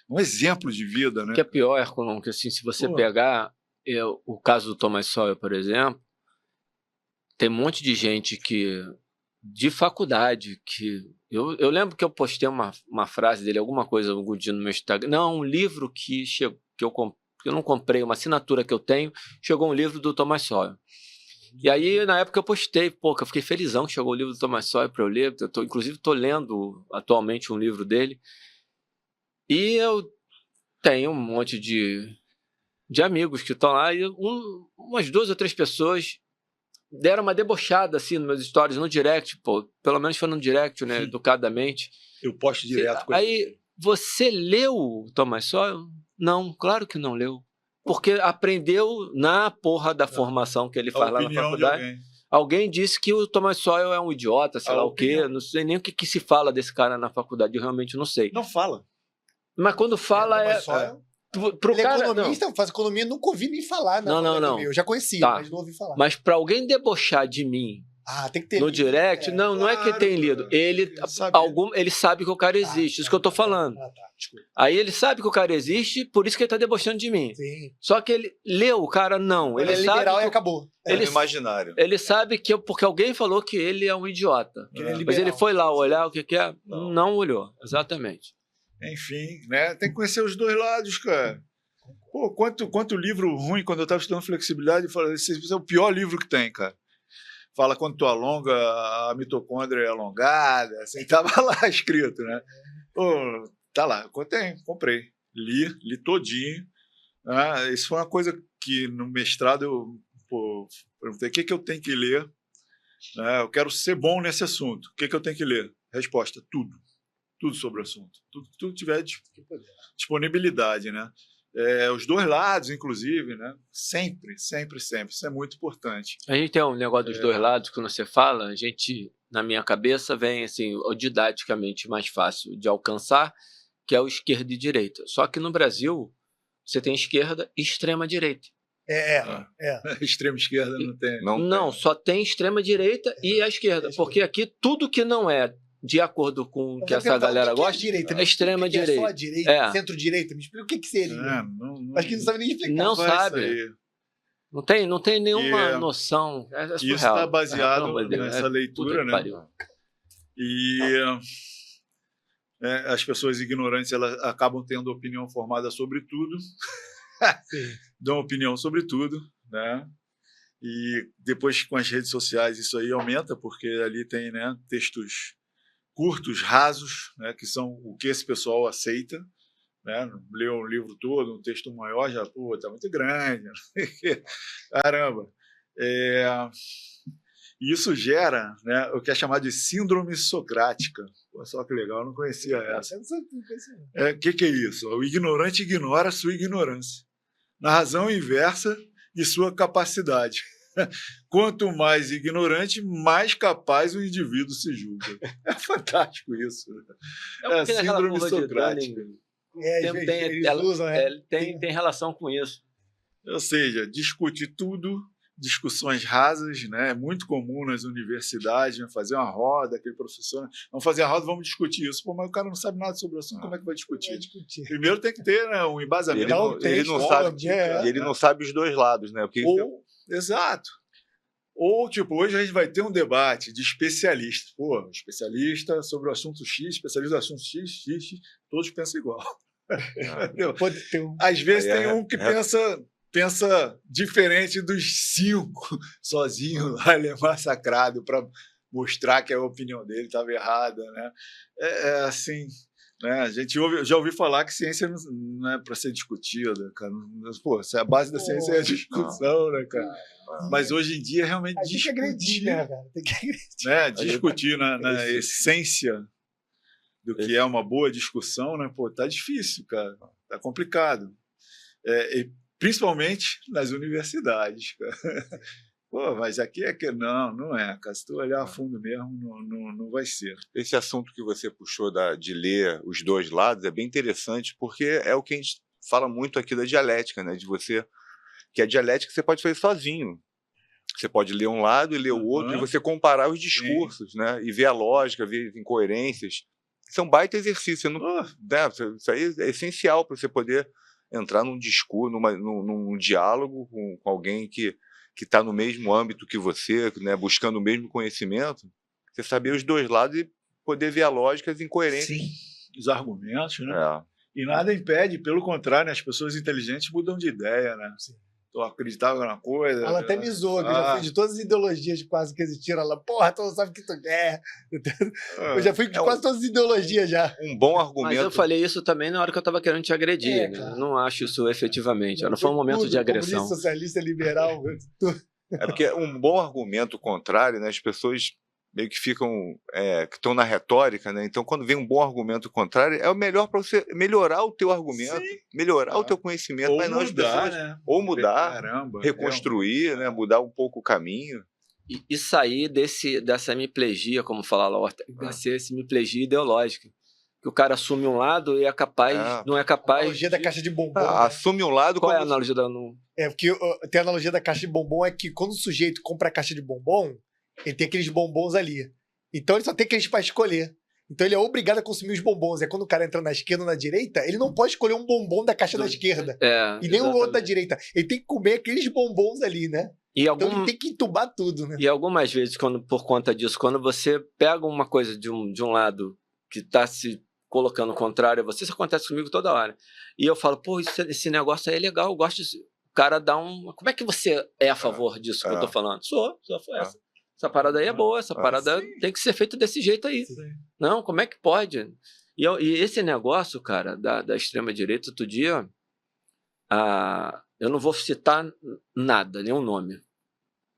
Speaker 4: Um exemplo de vida, né?
Speaker 1: O que é pior, Ercolon, que assim, se você pegar o caso do Thomas Sowell, por exemplo, tem um monte de gente de faculdade que... Eu lembro que eu postei uma frase dele, alguma coisa, algum dia no meu Instagram. Não, um livro que eu não comprei, uma assinatura que eu tenho, chegou um livro do Thomas Sowell. E aí, na época, eu postei, que eu fiquei felizão que chegou o livro do Thomas Sowell para eu ler. Inclusive, estou lendo atualmente um livro dele. E eu tenho um monte de amigos que estão lá, e umas 2 ou 3 pessoas deram uma debochada assim nos meus stories, no direct, pelo menos foi no direct, né, educadamente.
Speaker 4: Eu posto direto com
Speaker 1: ele. Aí, você leu o Thomas Sowell? Não, claro que não leu. Porque aprendeu na porra da formação que ele faz lá na faculdade. Alguém disse que o Thomas Sowell é um idiota, sei lá o quê. Não sei nem o que se fala desse cara na faculdade, eu realmente não sei.
Speaker 4: Não fala.
Speaker 1: Mas quando fala
Speaker 3: Ele é economista, faz economia, nunca ouvi nem falar.
Speaker 1: Não.
Speaker 3: Eu já conhecia, mas não ouvi falar.
Speaker 1: Mas para alguém debochar de mim
Speaker 3: tem que ter
Speaker 1: no direct, não é que tem lido. Ele sabe que o cara existe, isso que eu tô falando. Aí ele sabe que o cara existe, por isso que ele tá debochando de mim.
Speaker 3: Sim.
Speaker 1: Só que ele leu o cara, não.
Speaker 3: Ele é liberal e acabou.
Speaker 2: Ele imaginário.
Speaker 1: Ele sabe que porque alguém falou que ele é um idiota. Mas ele foi lá olhar o que é. Não olhou, exatamente.
Speaker 4: Enfim, né? Tem que conhecer os dois lados, cara. Pô, quanto livro ruim, quando eu estava estudando flexibilidade, eu falei, esse é o pior livro que tem, cara. Fala quando tu alonga, a mitocôndria é alongada, assim, tava lá escrito, né? Pô, tá lá, comprei, li todinho. Né? Isso foi uma coisa que no mestrado eu perguntei, o que eu tenho que ler? Né? Eu quero ser bom nesse assunto, o que eu tenho que ler? Resposta, tudo sobre o assunto, tudo tiver disponibilidade, né? Os dois lados, inclusive, né? Sempre, isso é muito importante.
Speaker 1: A gente tem um negócio dos dois lados, quando você fala, a gente, na minha cabeça, vem assim, o didaticamente mais fácil de alcançar, que é o esquerda e direita. Só que no Brasil, você tem esquerda e extrema direita.
Speaker 4: Extrema esquerda não tem.
Speaker 1: Não, só tem extrema direita e a esquerda, porque aqui tudo que não é de acordo com o que essa galera gosta,
Speaker 3: direita?
Speaker 1: É extrema direita.
Speaker 3: É só a direita, centro-direita? Me explica o que seria. Acho que não sabe nem explicar.
Speaker 1: Não sabe. Não tem nenhuma noção.
Speaker 4: Isso está baseado nessa leitura, né? E as pessoas ignorantes, elas acabam tendo opinião formada sobre tudo. Dão opinião sobre tudo, né? E depois, com as redes sociais, isso aí aumenta, porque ali tem, né, textos curtos, rasos, né, que são o que esse pessoal aceita, né? Lê um livro todo, um texto maior, já, pô, tá muito grande. Caramba. Isso gera, né, o que é chamado de síndrome socrática. Pô, só que legal, eu não conhecia essa. O que é isso? O ignorante ignora a sua ignorância, na razão inversa de sua capacidade. Quanto mais ignorante, mais capaz o indivíduo se julga. É fantástico isso.
Speaker 1: É síndrome socrática. Tem relação com isso.
Speaker 4: Ou seja, discute tudo, discussões rasas, né? É muito comum nas universidades, né? Fazer uma roda, aquele professor, vamos fazer a roda, vamos discutir isso. Pô, mas o cara não sabe nada sobre o assunto, como é que vai discutir? Primeiro tem que ter, né, um embasamento.
Speaker 2: Ele não sabe os dois lados, né? Porque
Speaker 4: exato. Ou, tipo, hoje a gente vai ter um debate de especialistas. Pô, especialista sobre o assunto X, especialista do assunto X, todos pensam igual.
Speaker 3: Pode ter
Speaker 4: Às vezes tem um que pensa diferente dos 5 sozinho, lá massacrado, para mostrar que a opinião dele estava errada, né? Assim, né? A gente já ouviu falar que ciência não é para ser discutida, cara. Pô, a base da ciência é a discussão, né, cara? Mas hoje em dia realmente discutir,
Speaker 3: né, cara? Tem que agredir.
Speaker 4: Né? Discutir na essência do que é uma boa discussão, né? Pô, tá difícil, cara. Tá complicado. E principalmente nas universidades, cara. Pô, mas aqui é que não é, cara. Se tu olhar a fundo mesmo, não vai ser.
Speaker 2: Esse assunto que você puxou de ler os dois lados é bem interessante, porque é o que a gente fala muito aqui da dialética, né? De você, que a dialética você pode fazer sozinho. Você pode ler um lado e ler o outro, e você comparar os discursos, né? E ver a lógica, ver as incoerências. Isso é um baita exercício. Isso aí é essencial para você poder entrar num discurso, num diálogo com alguém que está no mesmo âmbito que você, né, buscando o mesmo conhecimento, você saber os dois lados e poder ver a lógica, as incoerências.
Speaker 4: Sim, os argumentos, né? E nada impede, pelo contrário, né, as pessoas inteligentes mudam de ideia, né? Sim. Eu acreditava na coisa.
Speaker 3: Ela até me zoa, que eu já fui de todas as ideologias quase que existiram. Ela, porra, tu não sabe o que tu quer. Eu já fui de quase todas as ideologias já.
Speaker 2: Um bom argumento.
Speaker 1: Mas eu falei isso também na hora que eu estava querendo te agredir. Né? Não acho isso efetivamente. Não foi um momento de agressão.
Speaker 3: Comunista, socialista, liberal.
Speaker 2: É porque um bom argumento contrário, né, as pessoas meio que ficam, que estão na retórica, né? Então, quando vem um bom argumento contrário, é o melhor para você melhorar o teu argumento, melhorar o teu conhecimento,
Speaker 4: ou
Speaker 2: mas não
Speaker 4: mudar,
Speaker 2: as pessoas,
Speaker 4: né?
Speaker 2: Ou mudar,
Speaker 4: Caramba,
Speaker 2: reconstruir, né? Mudar um pouco o caminho.
Speaker 1: E sair dessa hemiplegia, como fala a Ortega, dessa hemiplegia ideológica. Que o cara assume um lado e não é capaz...
Speaker 3: A analogia da caixa de bombom.
Speaker 2: Assume um lado...
Speaker 1: Qual é a analogia da...
Speaker 3: porque tem a analogia da caixa de bombom, é que quando o sujeito compra a caixa de bombom, ele tem aqueles bombons ali. Então ele só tem aqueles para escolher. Então ele é obrigado a consumir os bombons. É quando o cara entra na esquerda ou na direita, ele não pode escolher um bombom da caixa da esquerda. E nem o outro da direita. Ele tem que comer aqueles bombons ali, né? Então ele tem que entubar tudo, né?
Speaker 1: E algumas vezes, por conta disso, quando você pega uma coisa de um lado que está se colocando contrário a você, isso acontece comigo toda hora. E eu falo, pô, esse negócio aí é legal, eu gosto disso. O cara dá como é que você é a favor disso que eu tô falando? Sou essa. Essa parada aí é boa, essa parada tem que ser feita desse jeito aí. Sim. Não, como é que pode? E esse negócio, cara, da extrema-direita, outro dia, eu não vou citar nada, nenhum nome,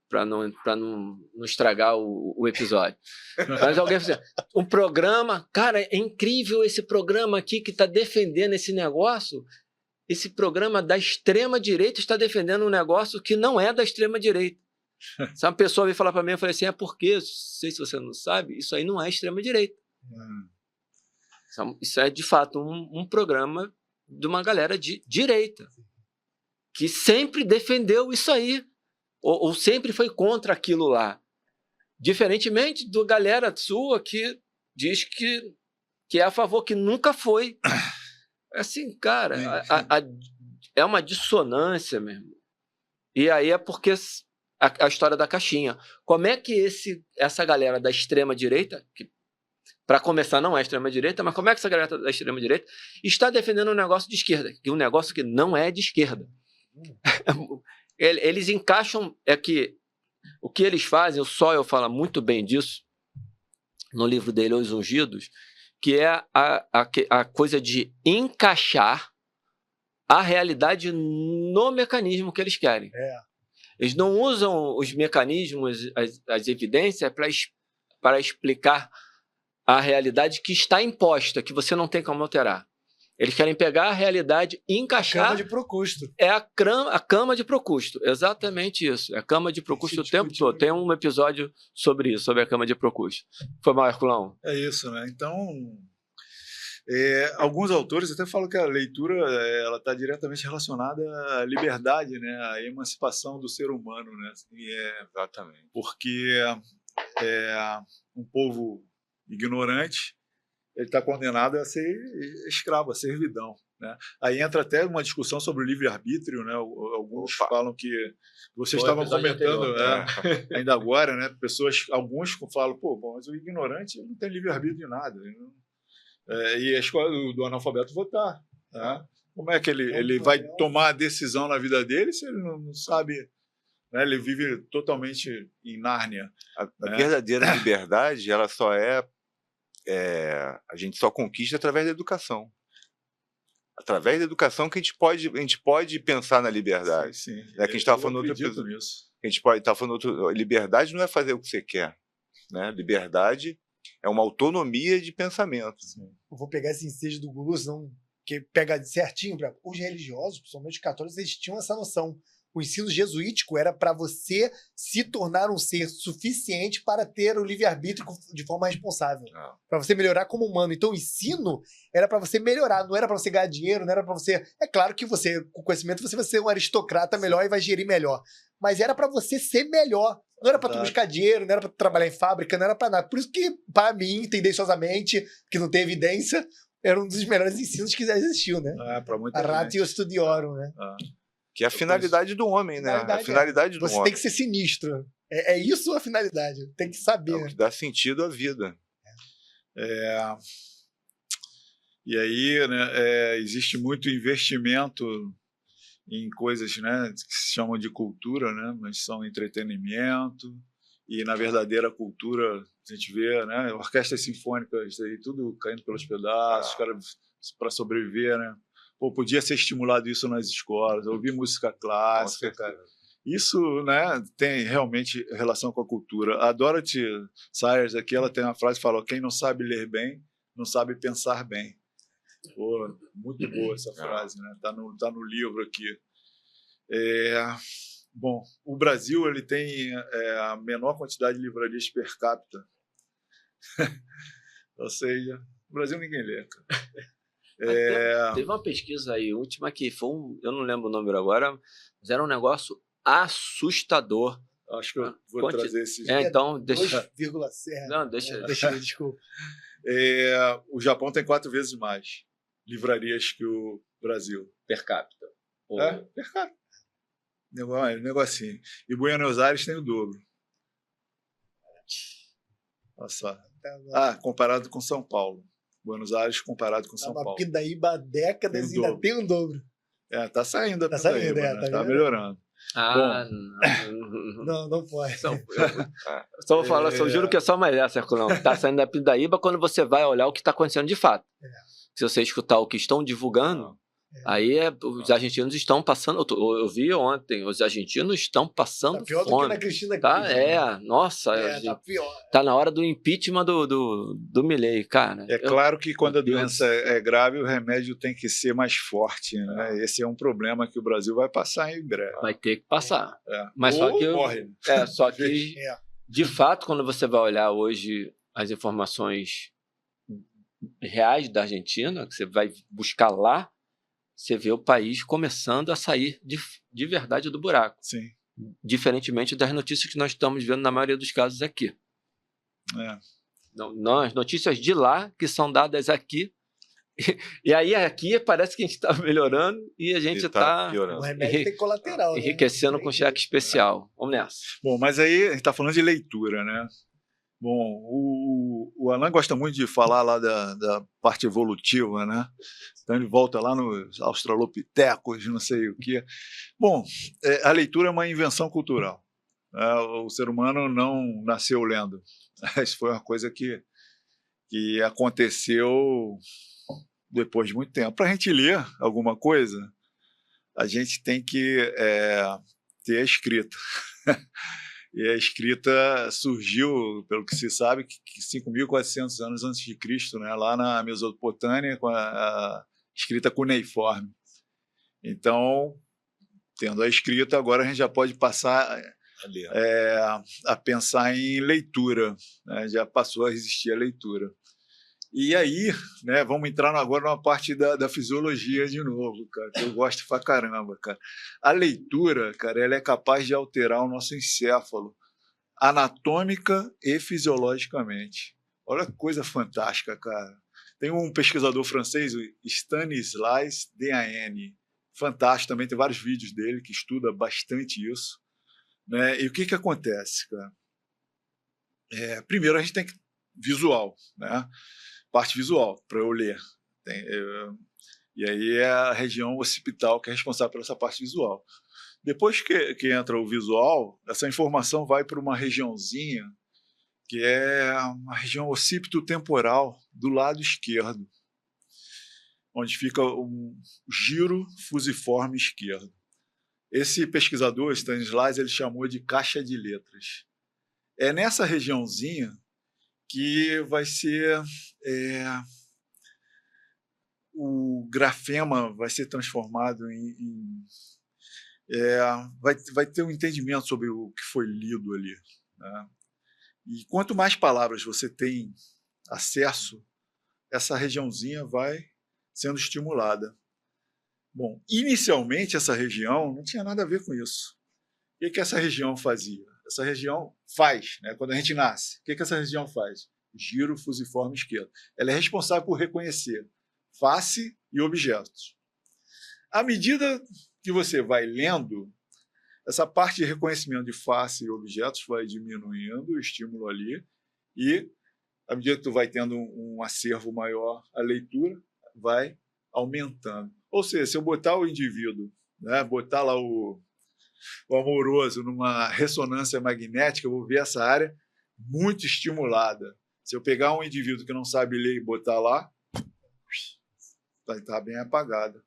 Speaker 1: para não estragar o episódio. Mas alguém falou assim, um programa, cara, é incrível esse programa aqui que está defendendo esse negócio. Esse programa da extrema-direita está defendendo um negócio que não é da extrema-direita. Se uma pessoa veio falar para mim, eu falei assim, porque, não sei se você não sabe, isso aí não é extrema-direita. Isso é, de fato, um programa de uma galera de direita, que sempre defendeu isso aí, ou sempre foi contra aquilo lá. Diferentemente da galera sua que diz que é a favor, que nunca foi. Assim, cara, é uma dissonância mesmo. E aí é porque a história da caixinha. Como é que essa galera da extrema-direita, que para começar não é extrema-direita, mas como é que essa galera da extrema-direita está defendendo um negócio de esquerda, um negócio que não é de esquerda? Eles encaixam, o que eles fazem, o Sowell fala muito bem disso no livro dele, Os Ungidos, que é a coisa de encaixar a realidade no mecanismo que eles querem. Eles não usam os mecanismos, as evidências, para explicar a realidade que está imposta, que você não tem como alterar. Eles querem pegar a realidade e encaixar...
Speaker 3: A cama de Procusto.
Speaker 1: É a cama de Procusto, exatamente isso. É a cama de Procusto o tempo todo. Tem um episódio sobre isso, sobre a cama de Procusto. Foi mal, Herculão?
Speaker 4: É isso, né? Então, alguns autores até falam que a leitura ela está diretamente relacionada à liberdade, né? À emancipação do ser humano, né?
Speaker 2: Exatamente.
Speaker 4: Porque um povo ignorante, ele está condenado a ser escravo, a servidão, né? Aí entra até uma discussão sobre o livre-arbítrio, né? Alguns falam que vocês estavam comentando ainda agora, né? Alguns falam, mas o ignorante não tem livre-arbítrio de nada. E a escola do analfabeto votar, né? Como é que ele vai tomar a decisão na vida dele se ele não sabe, né? Ele vive totalmente em Nárnia.
Speaker 2: A verdadeira liberdade, ela só a gente só conquista através da educação. Através da educação que a gente pode pensar na liberdade.
Speaker 4: Sim.
Speaker 2: Que a gente estava falando outro episódio. A gente pode estar falando liberdade não é fazer o que você quer, né? Liberdade é uma autonomia de pensamento.
Speaker 3: Eu vou pegar esse ensejo do Guru, que pega certinho. Os religiosos, principalmente os católicos, eles tinham essa noção. O ensino jesuítico era para você se tornar um ser suficiente para ter o livre-arbítrio de forma responsável. Para você melhorar como humano. Então, o ensino era para você melhorar, não era para você ganhar dinheiro, não era para você... É claro que você, com conhecimento, você vai ser um aristocrata melhor e vai gerir melhor. Mas era para você ser melhor. Não era para tu buscar dinheiro, não era para trabalhar em fábrica, não era para nada. Por isso que, para mim, tendenciosamente, que não tem evidência, era um dos melhores ensinos que já existiu, né?
Speaker 4: Para muita
Speaker 3: a ratio studiorum, né?
Speaker 2: Que é a finalidade do homem, né? A finalidade do homem.
Speaker 3: Você tem que ser sinistro. É isso a finalidade. Tem que saber.
Speaker 2: É o que dá sentido à vida.
Speaker 4: E aí, né, existe muito investimento em coisas, né, que se chamam de cultura, né, mas são entretenimento. E na verdadeira cultura, a gente vê, né, orquestras sinfônicas, aí, tudo caindo pelos pedaços, os caras para sobreviver, né? Podia ser estimulado isso nas escolas, ouvir música clássica, cara. Isso, né, tem realmente relação com a cultura. A Dorothy Sayers aqui, ela tem uma frase que fala: quem não sabe ler bem, não sabe pensar bem. Muito boa essa frase, né? Tá no livro aqui. Bom, o Brasil ele tem a menor quantidade de livrarias per capita. Ou seja, no Brasil ninguém lê, cara.
Speaker 1: Teve uma pesquisa aí, última, que foi eu não lembro o número agora, mas era um negócio assustador.
Speaker 4: Acho que eu vou trazer esses...
Speaker 1: então, deixa...
Speaker 3: 2,7.
Speaker 1: Não, deixa...
Speaker 3: Desculpa.
Speaker 4: O Japão tem 4 vezes mais livrarias que o Brasil.
Speaker 1: Per capita.
Speaker 4: Per capita. Negocinho. E Buenos Aires tem o dobro. Olha só. Comparado com São Paulo. Buenos Aires comparado com São Paulo.
Speaker 3: Pindaíba há décadas e ainda tem um dobro.
Speaker 4: Tá saindo a Pindaíba, né? Tá melhorando.
Speaker 3: Não pode.
Speaker 1: Só vou falar, eu juro que é só mais essa, Herculão. Tá saindo da Pindaíba quando você vai olhar o que está acontecendo de fato. Se você escutar o que estão divulgando, aí os argentinos estão passando... Eu vi ontem, os argentinos estão passando
Speaker 3: pior
Speaker 1: fome.
Speaker 3: do que na Cristina
Speaker 1: Kirchner. Nossa.
Speaker 3: Tá pior.
Speaker 1: Tá na hora do impeachment do Milei, cara.
Speaker 4: Claro que quando a doença é grave, o remédio tem que ser mais forte, né? Esse é um problema que o Brasil vai passar em breve.
Speaker 1: Vai ter que passar. Mas
Speaker 4: só que morre.
Speaker 1: Só que, de fato, quando você vai olhar hoje as informações reais da Argentina, que você vai buscar lá, você vê o país começando a sair de verdade do buraco.
Speaker 4: Sim.
Speaker 1: Diferentemente das notícias que nós estamos vendo na maioria dos casos aqui. Não, as notícias de lá que são dadas aqui. E aí aqui parece que a gente está melhorando e a gente está
Speaker 3: O remédio tem colateral,
Speaker 1: enriquecendo com cheque especial. Vamos nessa.
Speaker 4: Bom, mas aí a gente está falando de leitura, né? Bom, o Alain gosta muito de falar lá da parte evolutiva, né? Então ele volta lá nos australopitecos, não sei o quê. Bom, a leitura é uma invenção cultural. O ser humano não nasceu lendo. Isso foi uma coisa que aconteceu depois de muito tempo. Para a gente ler alguma coisa, a gente tem que ter a escrita. E a escrita surgiu, pelo que se sabe, que 5.400 anos antes de Cristo, né, lá na Mesopotâmia, com a escrita cuneiforme. Então, tendo a escrita, agora a gente já pode passar a pensar em leitura, né, já passou a existir a leitura. E aí, né, vamos entrar agora numa parte da fisiologia de novo, cara, que eu gosto pra caramba, cara. A leitura, cara, ela é capaz de alterar o nosso encéfalo, anatômica e fisiologicamente. Olha que coisa fantástica, cara. Tem um pesquisador francês, Stanislas Dehaene, fantástico também, tem vários vídeos dele que estuda bastante isso, né? E o que acontece, cara? Primeiro a gente tem que visual, né? Parte visual, para eu ler. E aí é a região occipital que é responsável por essa parte visual. Depois que entra o visual, essa informação vai para uma regiãozinha que é uma região occipito-temporal do lado esquerdo, onde fica um giro fusiforme esquerdo. Esse pesquisador, Stanislas, ele chamou de caixa de letras. É nessa regiãozinha que vai ser o grafema vai ser transformado vai ter um entendimento sobre o que foi lido ali, né? E quanto mais palavras você tem acesso, essa regiãozinha vai sendo estimulada. Bom, inicialmente essa região não tinha nada a ver com isso. O que essa região fazia? Essa região faz, né, quando a gente nasce. O que essa região faz? Giro fusiforme esquerdo. Ela é responsável por reconhecer face e objetos. À medida que você vai lendo, essa parte de reconhecimento de face e objetos vai diminuindo o estímulo ali, e à medida que tu vai tendo um acervo maior, a leitura vai aumentando. Ou seja, se eu botar o indivíduo, né, botar lá o amoroso numa ressonância magnética, eu vou ver essa área muito estimulada. Se eu pegar um indivíduo que não sabe ler e botar lá, vai estar bem apagada.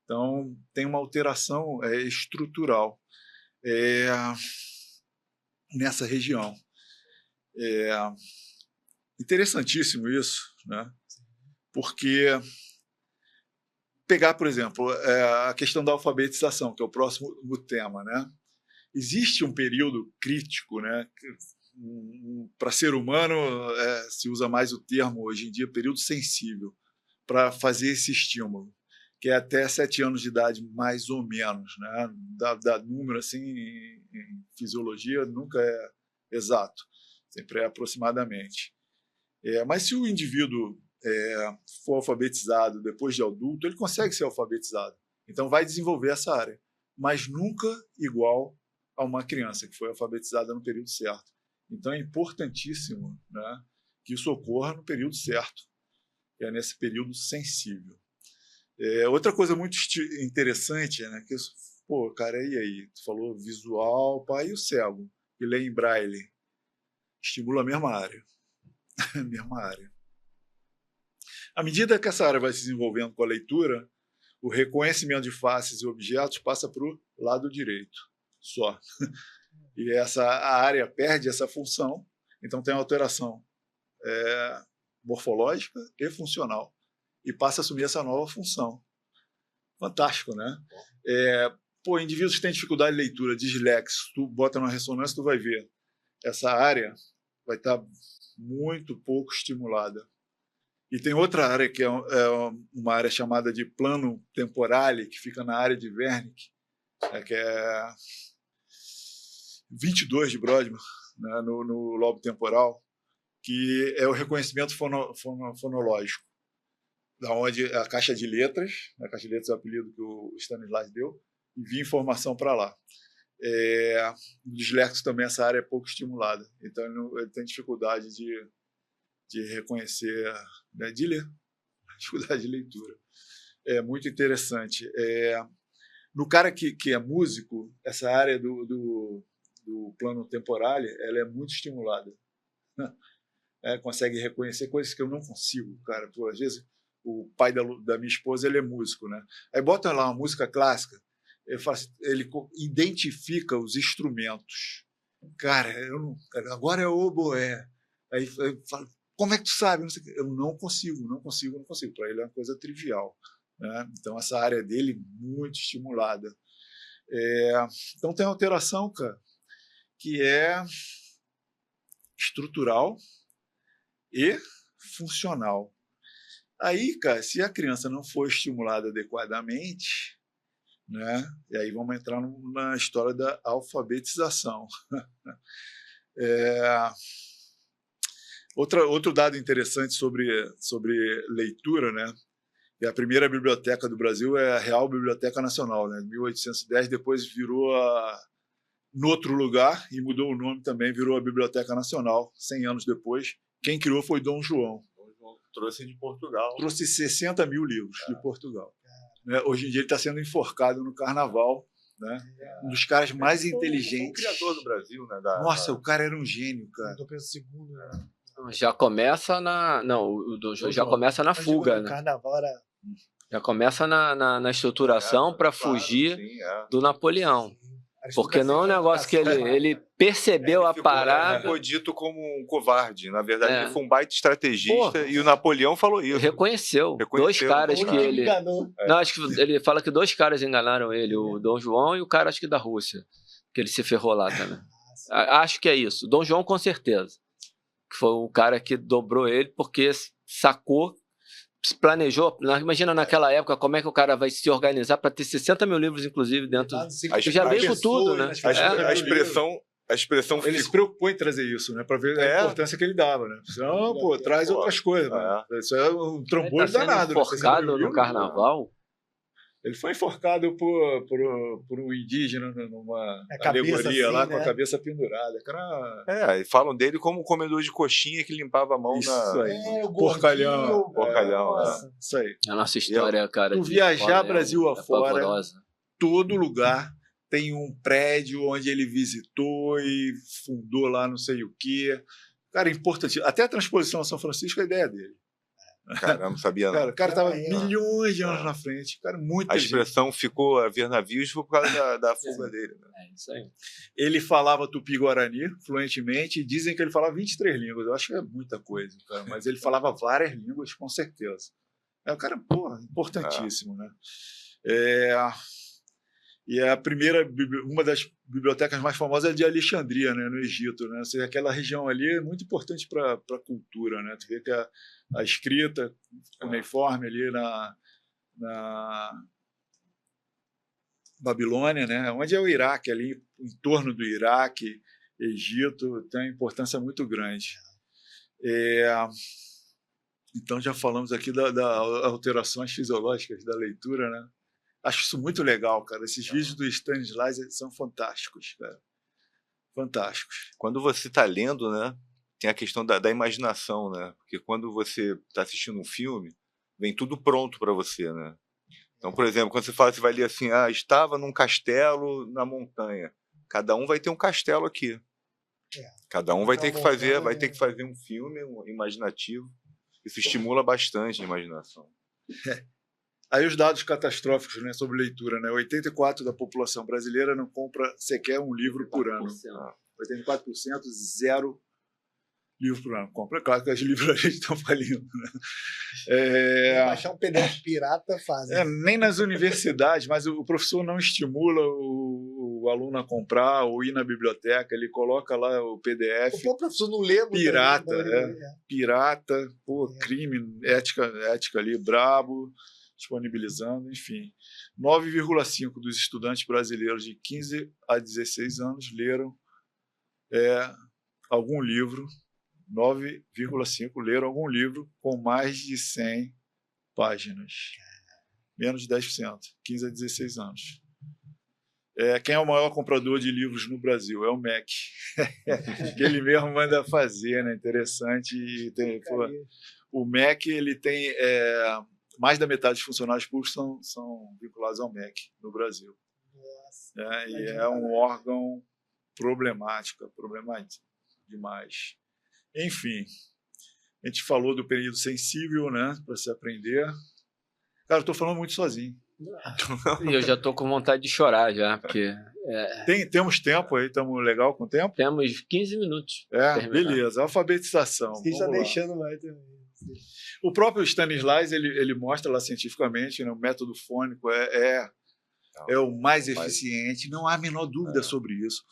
Speaker 4: Então, tem uma alteração estrutural nessa região. Interessantíssimo isso, né? Porque pegar, por exemplo, a questão da alfabetização, que é o próximo tema, né? Existe um período crítico, né? Para ser humano, se usa mais o termo hoje em dia, período sensível, para fazer esse estímulo, que é até 7 anos de idade, mais ou menos, né? Dá número assim, em fisiologia nunca é exato, sempre é aproximadamente. Mas se o indivíduo for alfabetizado depois de adulto, ele consegue ser alfabetizado. Então vai desenvolver essa área, mas nunca igual a uma criança que foi alfabetizada no período certo. Então é importantíssimo, né, que isso ocorra no período certo, que é nesse período sensível. Outra coisa muito interessante, né, que isso, pô, cara, e aí? Tu falou visual, pai, e o cego, que lê em braille, estimula a mesma área. A mesma área. À medida que essa área vai se desenvolvendo com a leitura, o reconhecimento de faces e objetos passa para o lado direito, só. E a área perde essa função, então tem uma alteração morfológica e funcional, e passa a assumir essa nova função. Fantástico, né? Indivíduos que têm dificuldade de leitura, dislexo, tu bota na ressonância, tu vai ver. Essa área vai estar muito pouco estimulada. E tem outra área que é uma área chamada de plano temporale, que fica na área de Wernicke, que é 22 de Brodmann, né, no lobo temporal, que é o reconhecimento fonológico, da onde a caixa de letras é o apelido que o Stanislas deu, envia informação para lá. No dislexo também essa área é pouco estimulada, então ele tem dificuldade de reconhecer, né, de ler, dificuldade de leitura. É muito interessante. No cara que é músico, essa área do plano temporal, ela é muito estimulada. Consegue reconhecer coisas que eu não consigo, cara. Pô, às vezes o pai da minha esposa, ele é músico, né? Aí bota lá uma música clássica, ele identifica os instrumentos. Cara, agora é oboé. Aí eu falo, como é que tu sabe? Eu não consigo. Para ele é uma coisa trivial, né? Então essa área dele muito estimulada. Então tem uma alteração, cara, que é estrutural e funcional. Aí, cara, se a criança não for estimulada adequadamente, né, e aí vamos entrar na história da alfabetização. Outro dado interessante sobre leitura, né, a primeira biblioteca do Brasil é a Real Biblioteca Nacional, né, 1810, depois virou no outro lugar e mudou o nome também, virou a Biblioteca Nacional, 100 anos depois. Quem criou foi Dom João.
Speaker 2: Trouxe de Portugal.
Speaker 4: Trouxe 60 mil livros de Portugal. Hoje em dia ele está sendo enforcado no Carnaval, né? Um dos caras mais inteligentes.
Speaker 2: O criador do Brasil, né?
Speaker 4: Nossa, o cara era um gênio, cara.
Speaker 1: Já começa já começa na fuga, né?
Speaker 3: Carnaval era...
Speaker 1: Já começa na estruturação para fugir do Napoleão. Porque não é um negócio que ele percebeu a parada.
Speaker 2: Ficou dito como um covarde. Na verdade, ele foi um baita estrategista e o Napoleão falou isso.
Speaker 1: Reconheceu. Dois caras que ele... Não, acho que ele fala que 2 caras enganaram ele, o Dom João e o cara, acho que da Rússia, que ele se ferrou lá também. Acho que é isso. Dom João, com certeza. Que foi o cara que dobrou ele porque sacou, se planejou. Imagina naquela época como é que o cara vai se organizar para ter 60 mil livros, inclusive, dentro. Já veio com tudo, né?
Speaker 2: A expressão
Speaker 4: ele se preocupou em trazer isso, né? Para ver a importância que ele dava, né? Não, pô, traz outras coisas, né? Isso é um trambolho danado.
Speaker 1: Enforcado no Carnaval.
Speaker 4: Ele foi enforcado por um indígena numa alegoria lá, com a cabeça pendurada. Cara...
Speaker 2: e falam dele como um comedor de coxinha que limpava a mão
Speaker 4: o porcalhão. Isso aí.
Speaker 1: A nossa história, cara.
Speaker 4: Viajar Brasil afora, todo lugar tem um prédio onde ele visitou e fundou lá não sei o quê. Cara, importante. Até a transposição a São Francisco, a ideia dele.
Speaker 2: Caramba, não sabia não.
Speaker 4: O cara estava milhões de anos na frente. Cara,
Speaker 2: a expressão ficou a ver navios por causa da fuga dele. Né?
Speaker 1: Isso aí.
Speaker 4: Ele falava tupi-guarani fluentemente e dizem que ele falava 23 línguas. Eu acho que é muita coisa, cara, mas ele falava várias línguas, com certeza. O cara, importantíssimo, né? E uma das bibliotecas mais famosas é de Alexandria, né, no Egito, né? Ou seja, aquela região ali é muito importante para a cultura, né? Tu vê que a escrita cuneiforme ali na Babilônia, né? Onde é o Iraque, ali em torno do Iraque, Egito, tem uma importância muito grande. Então já falamos aqui das alterações fisiológicas da leitura, né? Acho isso muito legal, cara. Esses vídeos do Stanislas são fantásticos, cara. Fantásticos.
Speaker 2: Quando você está lendo, né, tem a questão da imaginação, né? Porque quando você está assistindo um filme, vem tudo pronto para você, né? Então, por exemplo, quando você vai ler assim, estava num castelo na montanha. Cada um vai ter um castelo aqui. Cada um vai ter que fazer um filme imaginativo. Isso estimula bastante a imaginação.
Speaker 4: Aí os dados catastróficos, né, sobre leitura, né? 84% da população brasileira não compra sequer um livro por ano. 84%, 0 livro por ano. Compra, claro que as livrarias estão falindo, né?
Speaker 3: Baixar um PDF pirata fazem.
Speaker 4: Nem nas universidades, mas o professor não estimula o aluno a comprar ou ir na biblioteca, ele coloca lá o PDF.
Speaker 3: O professor não lê.
Speaker 4: Pirata, pirata, crime, ética ali, brabo, disponibilizando, enfim. 9,5% dos estudantes brasileiros de 15 a 16 anos leram algum livro 9,5% leram algum livro com mais de 100 páginas. Menos de 10%, 15 a 16 anos. Quem é o maior comprador de livros no Brasil? É o MEC. Que ele mesmo manda fazer, né? Interessante. O MEC, ele tem mais da metade dos funcionários públicos são vinculados ao MEC no Brasil. Nossa, e é um órgão problemático demais. Enfim, a gente falou do período sensível, né? Para se aprender. Cara, eu estou falando muito sozinho.
Speaker 1: E eu já estou com vontade de chorar já, porque...
Speaker 4: Temos tempo aí, estamos legal com o tempo?
Speaker 1: Temos 15 minutos.
Speaker 4: Beleza, alfabetização.
Speaker 3: Você está deixando mais também.
Speaker 4: O próprio Stanislas, ele mostra lá cientificamente, né, o método fônico é o mais eficiente, não há a menor dúvida sobre isso.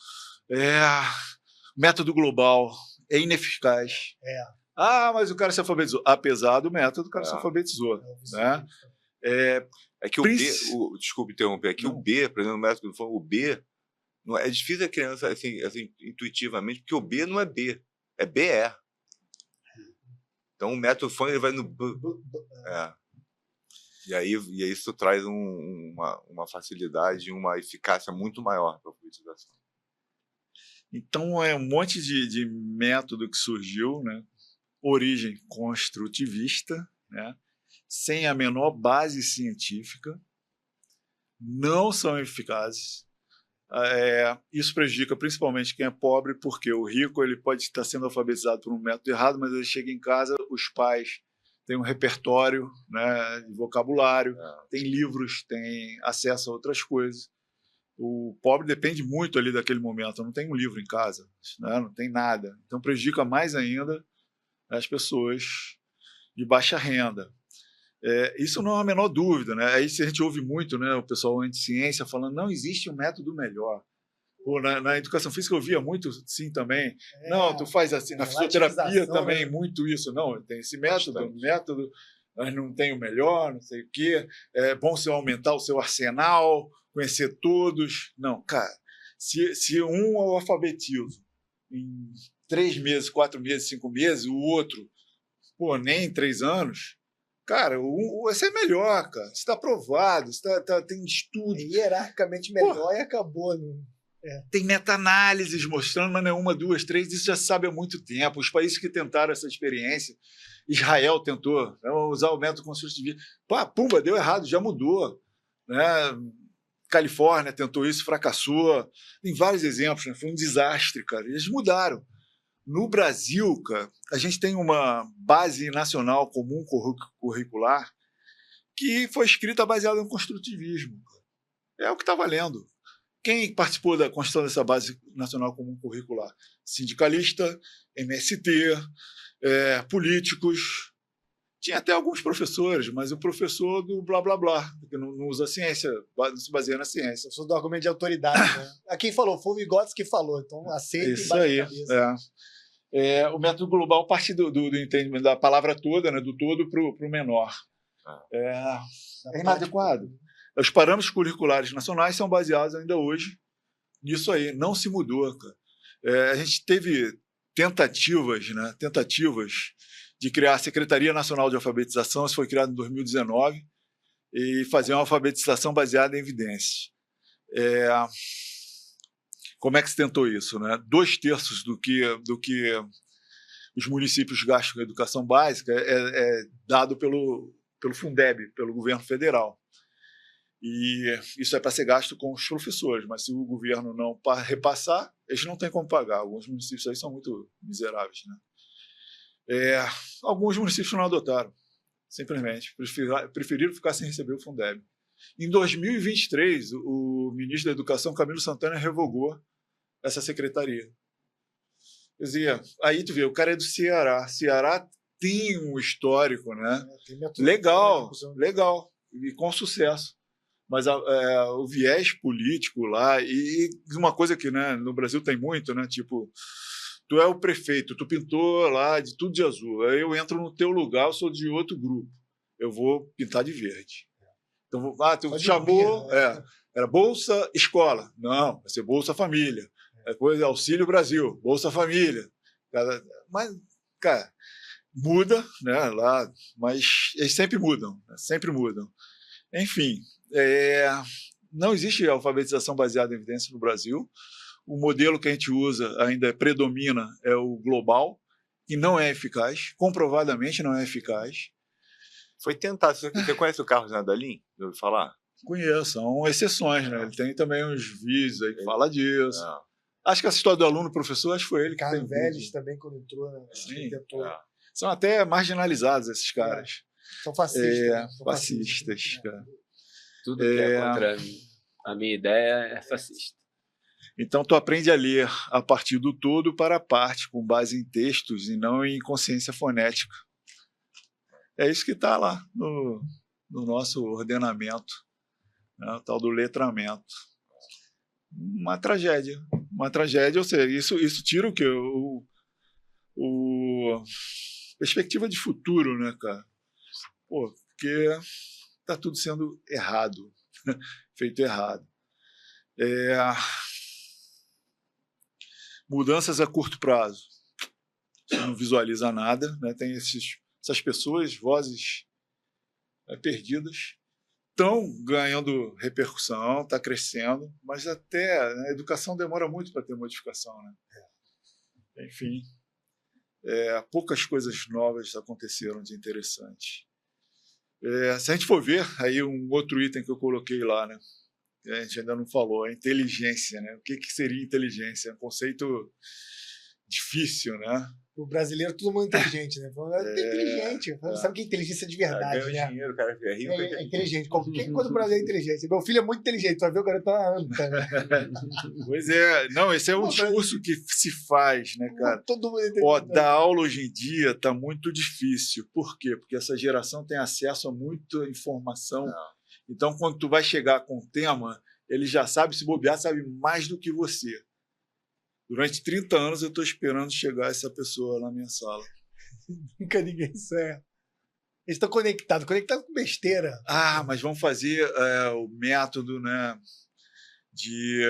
Speaker 4: O método global é ineficaz. Mas o cara se alfabetizou. Apesar do método, o cara se alfabetizou. Né?
Speaker 2: É que o B, desculpe interromper, aqui o B, por exemplo, no método fônico, o B, não é difícil a criança assim, intuitivamente, porque o B não é B, é BE. Então o método fônico ele vai no B. E aí isso traz uma facilidade e uma eficácia muito maior para a alfabetização.
Speaker 4: Então é um monte de método que surgiu, né? Origem construtivista, né? Sem a menor base científica, não são eficazes. Isso prejudica principalmente quem é pobre, porque o rico ele pode estar sendo alfabetizado por um método errado, mas ele chega em casa, os pais têm um repertório, né, de vocabulário, tem livros, tem acesso a outras coisas. O pobre depende muito ali daquele momento, não tem um livro em casa, né, não tem nada. Então prejudica mais ainda as pessoas de baixa renda. Isso não há a menor dúvida, né? Aí a gente ouve muito, né, o pessoal anti-ciência falando não existe um método melhor. Na educação física eu via muito, sim, também. Não, tu faz assim, na fisioterapia também, muito isso. Não, tem esse método, mas não tem o melhor, não sei o quê. É bom você aumentar o seu arsenal, conhecer todos. Não, cara, se um eu alfabetizo em 3 meses, 4 meses, 5 meses, o outro, nem em 3 anos... Cara, esse é melhor, cara. Isso está provado, tem estudo.
Speaker 3: Hierarquicamente melhor e acabou.
Speaker 4: Tem meta-análises mostrando, mas não é 1, 2, 3, isso já sabe há muito tempo. Os países que tentaram essa experiência, Israel tentou usar o método construtivo. Pumba, deu errado, já mudou. Né? Califórnia tentou isso, fracassou. Tem vários exemplos, né? Foi um desastre, cara. Eles mudaram. No Brasil, cara, a gente tem uma base nacional comum curricular que foi escrita baseada no construtivismo. É o que está valendo. Quem participou da construção dessa base nacional comum curricular? Sindicalista, MST, políticos. Tinha até alguns professores, mas o professor do blá blá blá, que não usa a ciência, não se baseia na ciência.
Speaker 3: Eu sou do argumento de autoridade, né? Quem falou? Foi o Vygotsky que falou, então aceita e bate a cabeça.
Speaker 4: O método global parte do entendimento da palavra toda, né, do todo para o menor. É inadequado. Os parâmetros curriculares nacionais são baseados ainda hoje nisso aí. Não se mudou, cara. A gente teve tentativas de criar a Secretaria Nacional de Alfabetização, isso foi criado em 2019, e fazer uma alfabetização baseada em evidências. Como é que se tentou isso? Né? 2/3 do que os municípios gastam com a educação básica é dado pelo Fundeb, pelo governo federal. E isso é para ser gasto com os professores, mas se o governo não repassar, eles não têm como pagar. Alguns municípios aí são muito miseráveis. Né? Alguns municípios não adotaram, simplesmente. Preferiram ficar sem receber o Fundeb. Em 2023, o ministro da Educação, Camilo Santana, revogou essa secretaria. Quer dizer, aí tu vê, o cara é do Ceará. Ceará tem um histórico, né? Legal, e com sucesso. Mas o viés político lá, e uma coisa que, né, no Brasil tem muito, né? Tipo, tu é o prefeito, tu pintou lá de tudo de azul, aí eu entro no teu lugar, eu sou de outro grupo, eu vou pintar de verde. Então, tu chamou, era Bolsa Escola. Não, vai ser Bolsa Família. Depois Auxílio Brasil, Bolsa Família. Mas, cara, muda, né, lá, mas eles sempre mudam, né, sempre mudam. Enfim, não existe alfabetização baseada em evidência no Brasil. O modelo que a gente usa ainda predomina é o global, e não é eficaz, comprovadamente não é eficaz.
Speaker 2: Foi tentado. Você conhece o Carlos Nadalim? Já ouviu falar?
Speaker 4: Conheço, são exceções, né? Ele tem também uns vídeos aí que fala disso. Acho que essa história do aluno-professor, acho que foi ele que
Speaker 3: Carlos
Speaker 4: tem
Speaker 3: Vélez também, quando entrou, né?
Speaker 4: Sim,
Speaker 3: tentou.
Speaker 4: São até marginalizados esses caras.
Speaker 3: São fascistas. São
Speaker 4: fascistas, cara.
Speaker 1: Tudo que é contra a minha ideia é fascista.
Speaker 4: Então, tu aprende a ler a partir do todo para a parte, com base em textos e não em consciência fonética. É isso que está lá no nosso ordenamento, né? O tal do letramento. Uma tragédia, ou seja, isso tira o quê? Perspectiva de futuro, né, cara? Pô, porque está tudo sendo errado, feito errado. Mudanças a curto prazo. Você não visualiza nada, né? Tem essas pessoas, vozes perdidas, estão ganhando repercussão, está crescendo, mas até a educação demora muito para ter modificação, né? Enfim, poucas coisas novas aconteceram de interessante. Se a gente for ver, aí um outro item que eu coloquei lá, né? A gente ainda não falou, a inteligência, né? O que seria inteligência? É um conceito difícil, né?
Speaker 3: O brasileiro é todo mundo inteligente, né? Inteligente. Sabe o que é inteligência de verdade,
Speaker 2: ganha
Speaker 3: né?
Speaker 2: dinheiro, cara é rico.
Speaker 3: É inteligente. Quando o brasileiro é inteligente? Meu filho é muito inteligente, tu vai ver o garoto na anta, né?
Speaker 4: Pois é. Não, esse é um discurso que se faz, né, cara?
Speaker 3: Todo mundo é inteligente.
Speaker 4: Dar aula hoje em dia está muito difícil. Por quê? Porque essa geração tem acesso a muita informação. Então, quando tu vai chegar com o tema, ele já sabe, se bobear, sabe mais do que você. Durante 30 anos eu estou esperando chegar essa pessoa na minha sala.
Speaker 3: Nunca ninguém serve. Eles estão conectados com besteira.
Speaker 4: Mas vamos fazer o método, né, de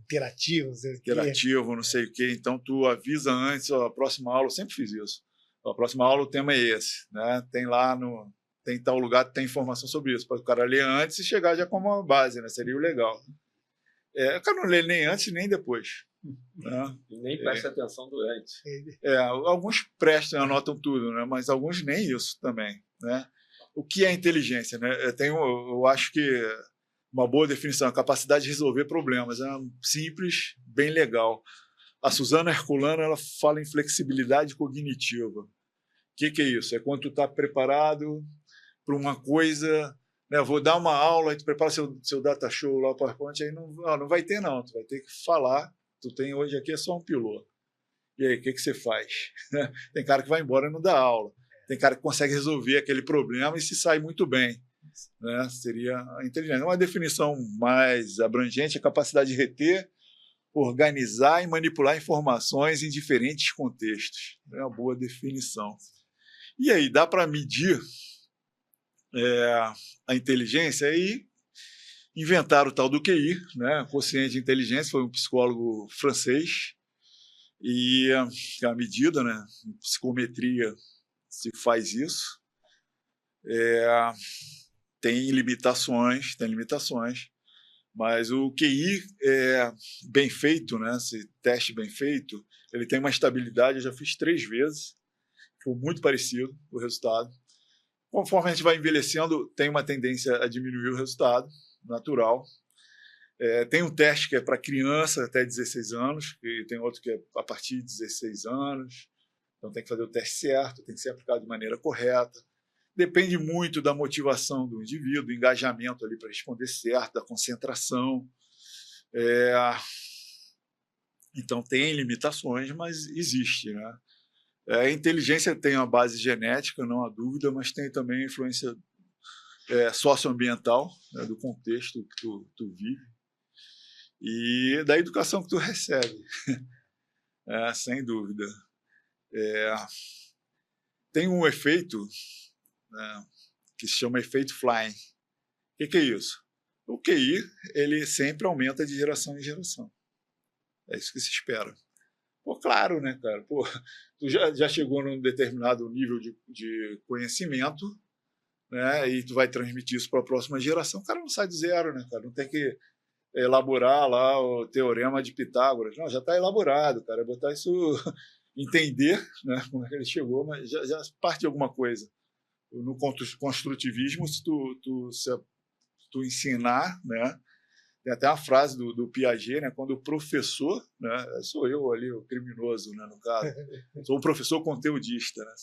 Speaker 4: interativo, não sei o quê. Então tu avisa antes, a próxima aula, eu sempre fiz isso. A próxima aula o tema é esse, né? Tem tal lugar que tem informação sobre isso, para o cara ler antes e chegar já como uma base, né? Seria o legal. O cara não lê nem antes nem depois. Né?
Speaker 1: Nem presta atenção durante.
Speaker 4: Alguns prestam e anotam tudo, né? Mas alguns nem isso também. Né? O que é inteligência? Né? Eu acho que uma boa definição, a capacidade de resolver problemas. É simples, bem legal. A Suzana Herculano ela fala em flexibilidade cognitiva. O que é isso? É quando tu está preparado para uma coisa... Vou dar uma aula, tu prepara seu data show lá, o PowerPoint, aí não vai ter não, tu vai ter que falar, tu tem hoje aqui é só um piloto. E aí, o que você faz? Tem cara que vai embora e não dá aula, tem cara que consegue resolver aquele problema e se sai muito bem. Né? Seria a inteligência. Uma definição mais abrangente é a capacidade de reter, organizar e manipular informações em diferentes contextos. É uma boa definição. E aí, dá para medir a inteligência e inventaram o tal do QI, né? Quociente de inteligência, foi um psicólogo francês e a medida, né? Em psicometria se faz isso. Tem limitações, mas o QI bem feito, né? Esse teste bem feito, ele tem uma estabilidade, eu já fiz 3 vezes, foi muito parecido o resultado. Conforme a gente vai envelhecendo, tem uma tendência a diminuir o resultado, natural. Tem um teste que é para criança até 16 anos, e tem outro que é a partir de 16 anos. Então tem que fazer o teste certo, tem que ser aplicado de maneira correta. Depende muito da motivação do indivíduo, do engajamento ali para responder certo, da concentração. Então tem limitações, mas existe, né? A inteligência tem uma base genética, não há dúvida, mas tem também influência socioambiental, né, do contexto que tu vive e da educação que tu recebe, sem dúvida. Tem um efeito, né, que se chama efeito flying. O que é isso? O QI ele sempre aumenta de geração em geração. É isso que se espera. Pô, claro, né, cara? Pô, tu já chegou num determinado nível de conhecimento, né? E tu vai transmitir isso para a próxima geração. O cara não sai do zero, né, cara? Não tem que elaborar lá o teorema de Pitágoras. Não, já está elaborado, cara. É botar isso, entender, né, como é que ele chegou, mas já parte de alguma coisa. No construtivismo, se tu ensinar, né? Tem até uma frase do Piaget, né? Quando o professor, né? Sou eu ali, o criminoso, né? No caso, sou o professor conteudista, né?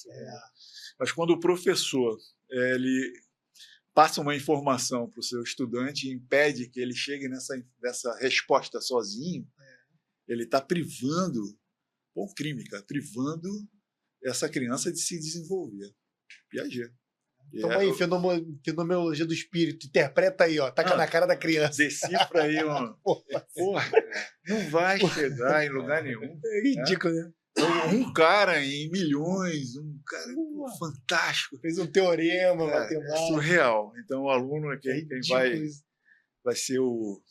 Speaker 4: Mas quando o professor ele passa uma informação para o seu estudante e impede que ele chegue nessa resposta sozinho, ele está privando, um crime, cara, privando essa criança de se desenvolver. Piaget.
Speaker 3: Toma aí, fenomenologia do espírito. Interpreta aí, ó. Taca na cara da criança.
Speaker 4: Decifra aí, mano. Porra, não vai chegar em lugar nenhum.
Speaker 3: É ridículo, né?
Speaker 4: Um cara em milhões, um cara fantástico.
Speaker 3: Fez um teorema, matemática.
Speaker 4: É surreal. Então, o aluno é quem vai ser o...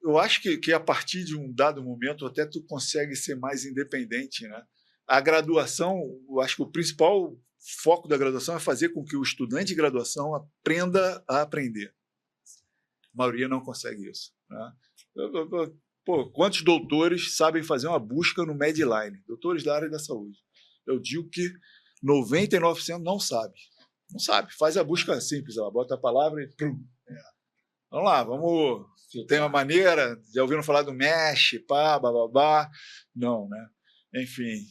Speaker 4: Eu acho que a partir de um dado momento até tu consegue ser mais independente, né? A graduação, eu acho que o principal foco da graduação é fazer com que o estudante de graduação aprenda a aprender. A maioria não consegue isso, né? Pô, quantos doutores sabem fazer uma busca no Medline? Doutores da área da saúde. Eu digo que 99% não sabe. Não sabe. Faz a busca simples. Ela bota a palavra e... Vamos lá, vamos... Tem uma maneira... Já ouviram falar do mesh, pá, bababá? Não, né? Enfim...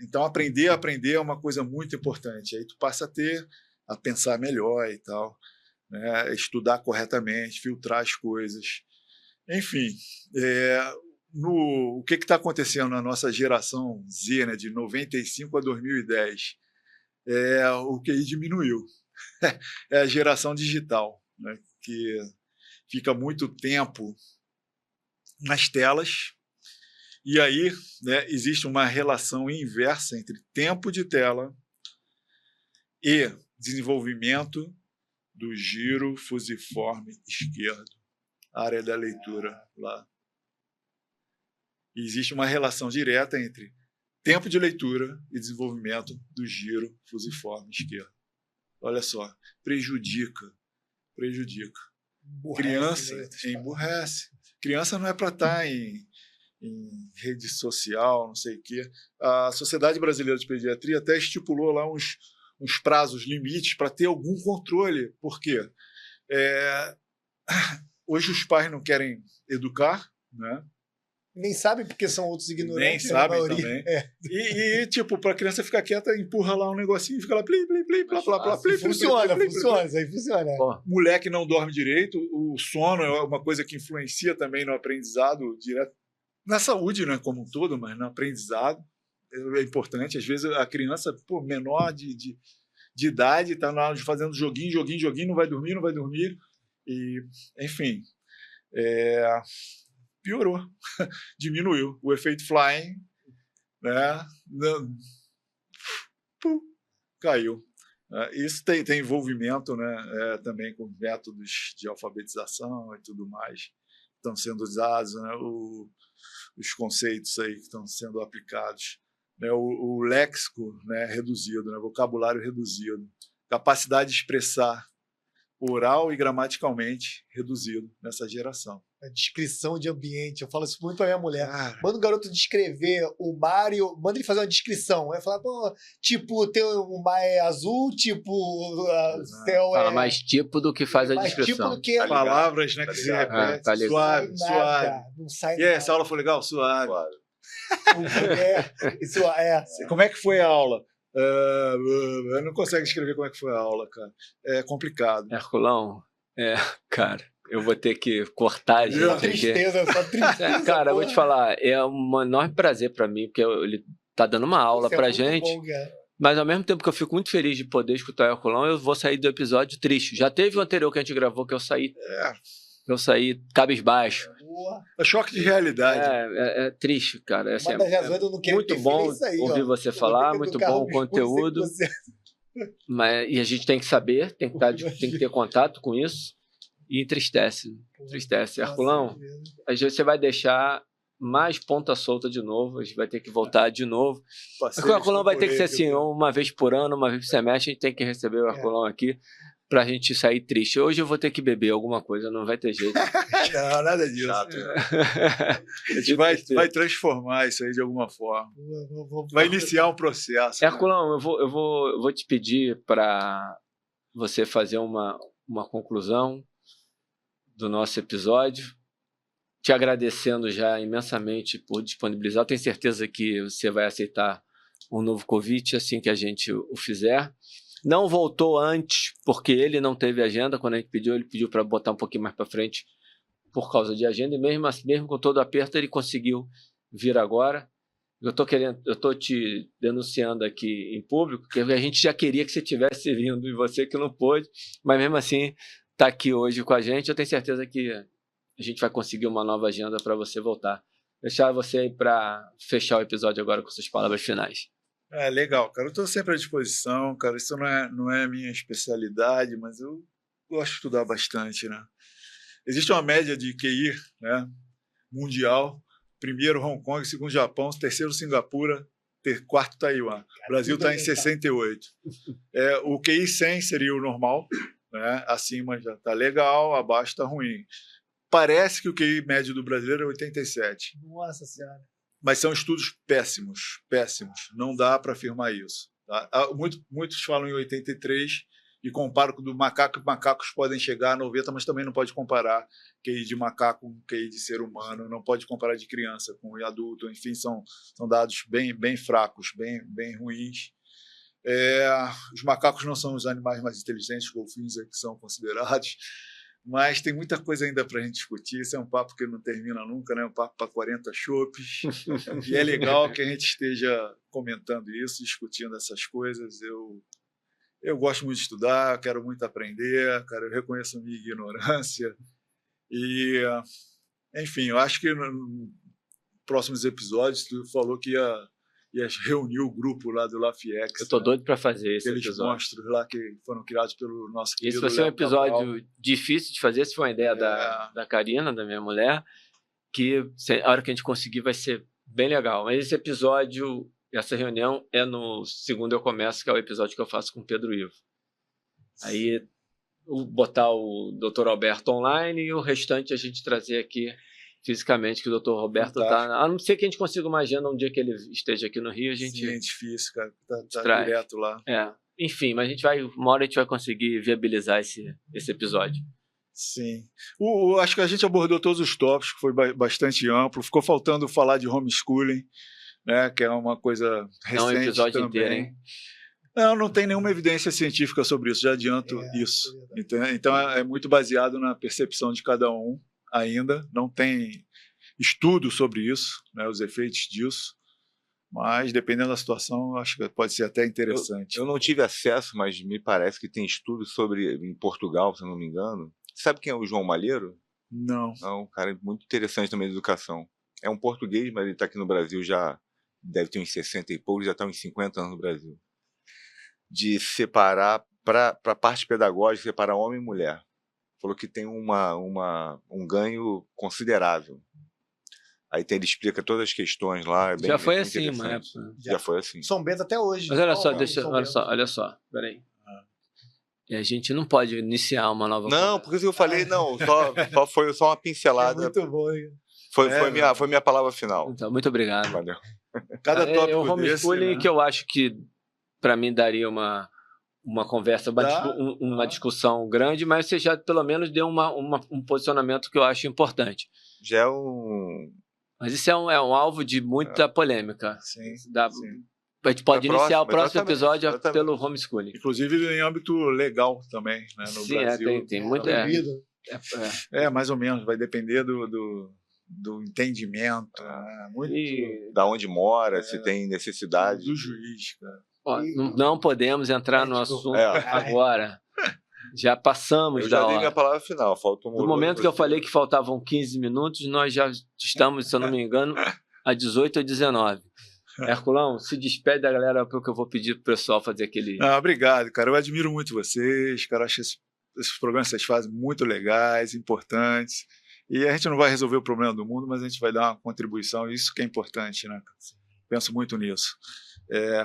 Speaker 4: então aprender é uma coisa muito importante. Aí tu passa a pensar melhor e tal, né? Estudar corretamente, filtrar as coisas. Enfim, o que está acontecendo na nossa geração Z, né, de 95 a 2010? O QI diminuiu. É a geração digital, né, que fica muito tempo nas telas. E aí, né, existe uma relação inversa entre tempo de tela e desenvolvimento do giro fusiforme esquerdo, área da leitura lá. E existe uma relação direta entre tempo de leitura e desenvolvimento do giro fusiforme esquerdo. Olha só, prejudica. Criança emburrece. Criança não é para estar em rede social, não sei o quê. A Sociedade Brasileira de Pediatria até estipulou lá uns prazos limites para ter algum controle. Por quê? Hoje os pais não querem educar, né?
Speaker 3: Nem sabem porque são outros ignorantes.
Speaker 4: Nem sabem também. E tipo, para a criança ficar quieta, empurra lá um negocinho e fica lá, plim, plim, plim, plá, plá, plá, plim,
Speaker 3: funciona, isso aí funciona.
Speaker 4: Moleque não dorme direito, o sono é uma coisa que influencia também no aprendizado direto. Na saúde, né, como um todo, mas no aprendizado é importante. Às vezes a criança, menor de idade, está na hora de fazendo joguinho, não vai dormir. E, enfim, piorou, diminuiu. O efeito flying, né, caiu. Isso tem envolvimento, né, também com métodos de alfabetização e tudo mais que estão sendo usados, né, os conceitos aí que estão sendo aplicados, né, o léxico, né, reduzido, né, vocabulário reduzido, capacidade de expressar oral e gramaticalmente reduzido nessa geração.
Speaker 3: A descrição de ambiente, eu falo isso muito pra minha mulher. Manda o garoto descrever o mar, manda ele fazer uma descrição. Vai falar, tipo, o mar é azul, tipo, o céu
Speaker 1: Fala mais tipo do que faz a descrição.
Speaker 3: Tipo do que
Speaker 4: palavras, né, que se repetem.
Speaker 1: Tá
Speaker 4: suave.
Speaker 3: Não sai
Speaker 4: nada. Essa aula foi legal? Suave.
Speaker 3: Isso
Speaker 4: Como é que foi a aula? Eu não consigo escrever como é que foi a aula, cara. É complicado.
Speaker 1: Herculão, cara, eu vou ter que cortar a gente
Speaker 3: só tristeza.
Speaker 1: Cara, eu vou te falar, é um enorme prazer pra mim, porque ele tá dando uma aula pra gente. Bom, mas ao mesmo tempo que eu fico muito feliz de poder escutar o Herculão, eu vou sair do episódio triste. Já teve o anterior que a gente gravou que eu saí. Eu saí cabisbaixo.
Speaker 4: É choque de realidade.
Speaker 1: É triste, cara. Assim,
Speaker 3: muito
Speaker 1: bom ouvir você falar, muito bom o conteúdo. E a gente tem que saber, tem que ter contato com isso. E entristece. Herculão, às vezes você vai deixar mais ponta solta de novo, a gente vai ter que voltar de novo. O Herculão vai ter que ser assim, uma vez por ano, uma vez por semestre, a gente tem que receber o Herculão aqui pra gente sair triste. Hoje eu vou ter que beber alguma coisa, não vai ter jeito.
Speaker 4: Não, nada disso.
Speaker 2: Chato.
Speaker 4: A gente vai transformar isso aí de alguma forma. Vai iniciar um processo.
Speaker 1: Herculão, eu vou te pedir para você fazer uma conclusão do nosso episódio, te agradecendo já imensamente por disponibilizar. Eu tenho certeza que você vai aceitar um novo convite assim que a gente o fizer. Não voltou antes, porque ele não teve agenda. Quando a gente pediu, ele pediu para botar um pouquinho mais para frente por causa de agenda. E mesmo com todo o aperto, ele conseguiu vir agora. Eu estou te denunciando aqui em público, porque a gente já queria que você tivesse vindo e você que não pôde, mas mesmo assim está aqui hoje com a gente. Eu tenho certeza que a gente vai conseguir uma nova agenda para você voltar. Deixar você aí para fechar o episódio agora com suas palavras finais.
Speaker 4: Legal, cara. Eu estou sempre à disposição, cara. Isso não é a minha especialidade, mas eu gosto de estudar bastante, né? Existe uma média de QI, né, mundial. Primeiro Hong Kong, segundo Japão, terceiro Singapura, quarto Taiwan. O Brasil está em 68. O QI 100 seria o normal, né? Acima já está legal, abaixo está ruim. Parece que o QI médio do brasileiro é 87.
Speaker 3: Nossa Senhora.
Speaker 4: Mas são estudos péssimos, péssimos. Não dá para afirmar isso. Tá? Muitos falam em 83 e comparam com o do macaco. Macacos podem chegar a 90, mas também não pode comparar QI de macaco com QI de ser humano. Não pode comparar de criança com adulto. Enfim, são dados bem fracos, bem ruins. Os macacos não são os animais mais inteligentes, os golfinhos é que são considerados. Mas tem muita coisa ainda para a gente discutir. Isso é um papo que não termina nunca, né? Um papo para 40 chopes. E é legal que a gente esteja comentando isso, discutindo essas coisas. Eu gosto muito de estudar, quero muito aprender, cara, eu reconheço a minha ignorância. E, enfim, eu acho que nos próximos episódios tu falou que ia reunir o grupo lá do LaFiex.
Speaker 1: Eu tô doido para fazer esse
Speaker 4: aqueles
Speaker 1: episódio.
Speaker 4: monstros lá que foram criados pelo nosso querido
Speaker 1: Esse vai ser um
Speaker 4: Léo
Speaker 1: episódio
Speaker 4: Cabral.
Speaker 1: difícil de fazer. Essa foi uma ideia da Karina, da minha mulher, que a hora que a gente conseguir vai ser bem legal. Mas esse episódio, essa reunião é no segundo eu começo, que é o episódio que eu faço com o Pedro Ivo. Aí botar o Dr. Alberto online e o restante a gente trazer aqui fisicamente, que o Dr. Roberto está. A não ser que a gente consiga uma agenda um dia que ele esteja aqui no Rio, a gente.
Speaker 4: Sim, é difícil, cara. Tá
Speaker 1: traz.
Speaker 4: Direto lá.
Speaker 1: Enfim, mas uma hora a gente vai conseguir viabilizar esse episódio.
Speaker 4: Sim. Acho que a gente abordou todos os tópicos, foi bastante amplo. Ficou faltando falar de homeschooling, né, que é uma coisa recente.
Speaker 1: É um episódio
Speaker 4: também.
Speaker 1: inteiro, hein?
Speaker 4: Não tem nenhuma evidência científica sobre isso, já adianto isso. Então é muito baseado na percepção de cada um ainda, não tem estudo sobre isso, né, os efeitos disso, mas dependendo da situação, acho que pode ser até interessante.
Speaker 2: Eu não tive acesso, mas me parece que tem estudos sobre, em Portugal, se eu não me engano. Sabe quem é o João Malheiro?
Speaker 4: Não.
Speaker 2: Um cara muito interessante também de educação. É um português, mas ele está aqui no Brasil já, deve ter uns 60 e poucos, já está uns 50 anos no Brasil. De separar, para a parte pedagógica, separar homem e mulher. Falou que tem um ganho considerável. Aí ele explica todas as questões lá.
Speaker 1: Já foi assim, uma época.
Speaker 2: Já foi assim.
Speaker 3: São Bento até hoje.
Speaker 1: Mas olha só, olha só, peraí. E a gente não pode iniciar uma nova
Speaker 2: Não, porque eu falei, foi só uma pincelada.
Speaker 3: Muito bom, hein?
Speaker 2: Foi minha palavra final.
Speaker 1: Então, muito obrigado.
Speaker 2: Valeu.
Speaker 4: Cada tópico
Speaker 1: o homeschooling
Speaker 4: desse, né?
Speaker 1: que eu acho que, para mim, daria uma conversa, uma discussão grande, mas você já pelo menos deu um posicionamento que eu acho importante.
Speaker 2: Já é um...
Speaker 1: Mas isso é um alvo de muita polêmica.
Speaker 4: Sim, sim.
Speaker 1: A gente pode iniciar o próximo
Speaker 2: exatamente,
Speaker 1: episódio pelo homeschooling.
Speaker 4: Inclusive em âmbito legal também, né, no Brasil.
Speaker 1: Tem muito...
Speaker 4: mais ou menos, vai depender do entendimento. Muito...
Speaker 2: Da onde mora, se tem necessidade.
Speaker 4: Do juiz, cara.
Speaker 1: Não podemos entrar no assunto agora. Já passamos da hora.
Speaker 2: Eu já dei minha palavra final.
Speaker 1: No momento que eu falei que faltavam 15 minutos, nós já estamos, se eu não me engano, a 18 ou 19. Herculão, se despede da galera, porque eu vou pedir pro pessoal fazer aquele...
Speaker 4: Obrigado, cara. Eu admiro muito vocês, cara. Acho esses programas que vocês fazem muito legais, importantes. E a gente não vai resolver o problema do mundo, mas a gente vai dar uma contribuição, isso que é importante, né? Penso muito nisso.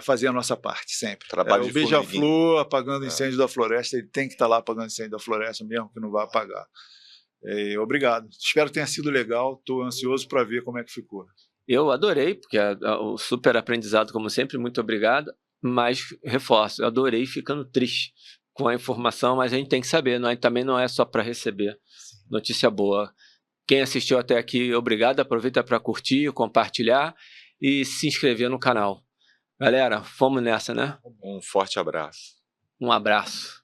Speaker 4: Fazer a nossa parte, sempre.
Speaker 2: Trabalho
Speaker 4: o Beija-Flor apagando incêndio da floresta, ele tem que estar lá apagando incêndio da floresta, mesmo que não vá apagar. Obrigado. Espero que tenha sido legal, estou ansioso para ver como é que ficou. Eu adorei, porque o super aprendizado, como sempre, muito obrigado, mas reforço, eu adorei ficando triste com a informação, mas a gente tem que saber, também não é só para receber notícia boa. Quem assistiu até aqui, obrigado, aproveita para curtir, compartilhar e se inscrever no canal. Galera, vamos nessa, né?
Speaker 2: Um forte abraço.
Speaker 1: Um abraço.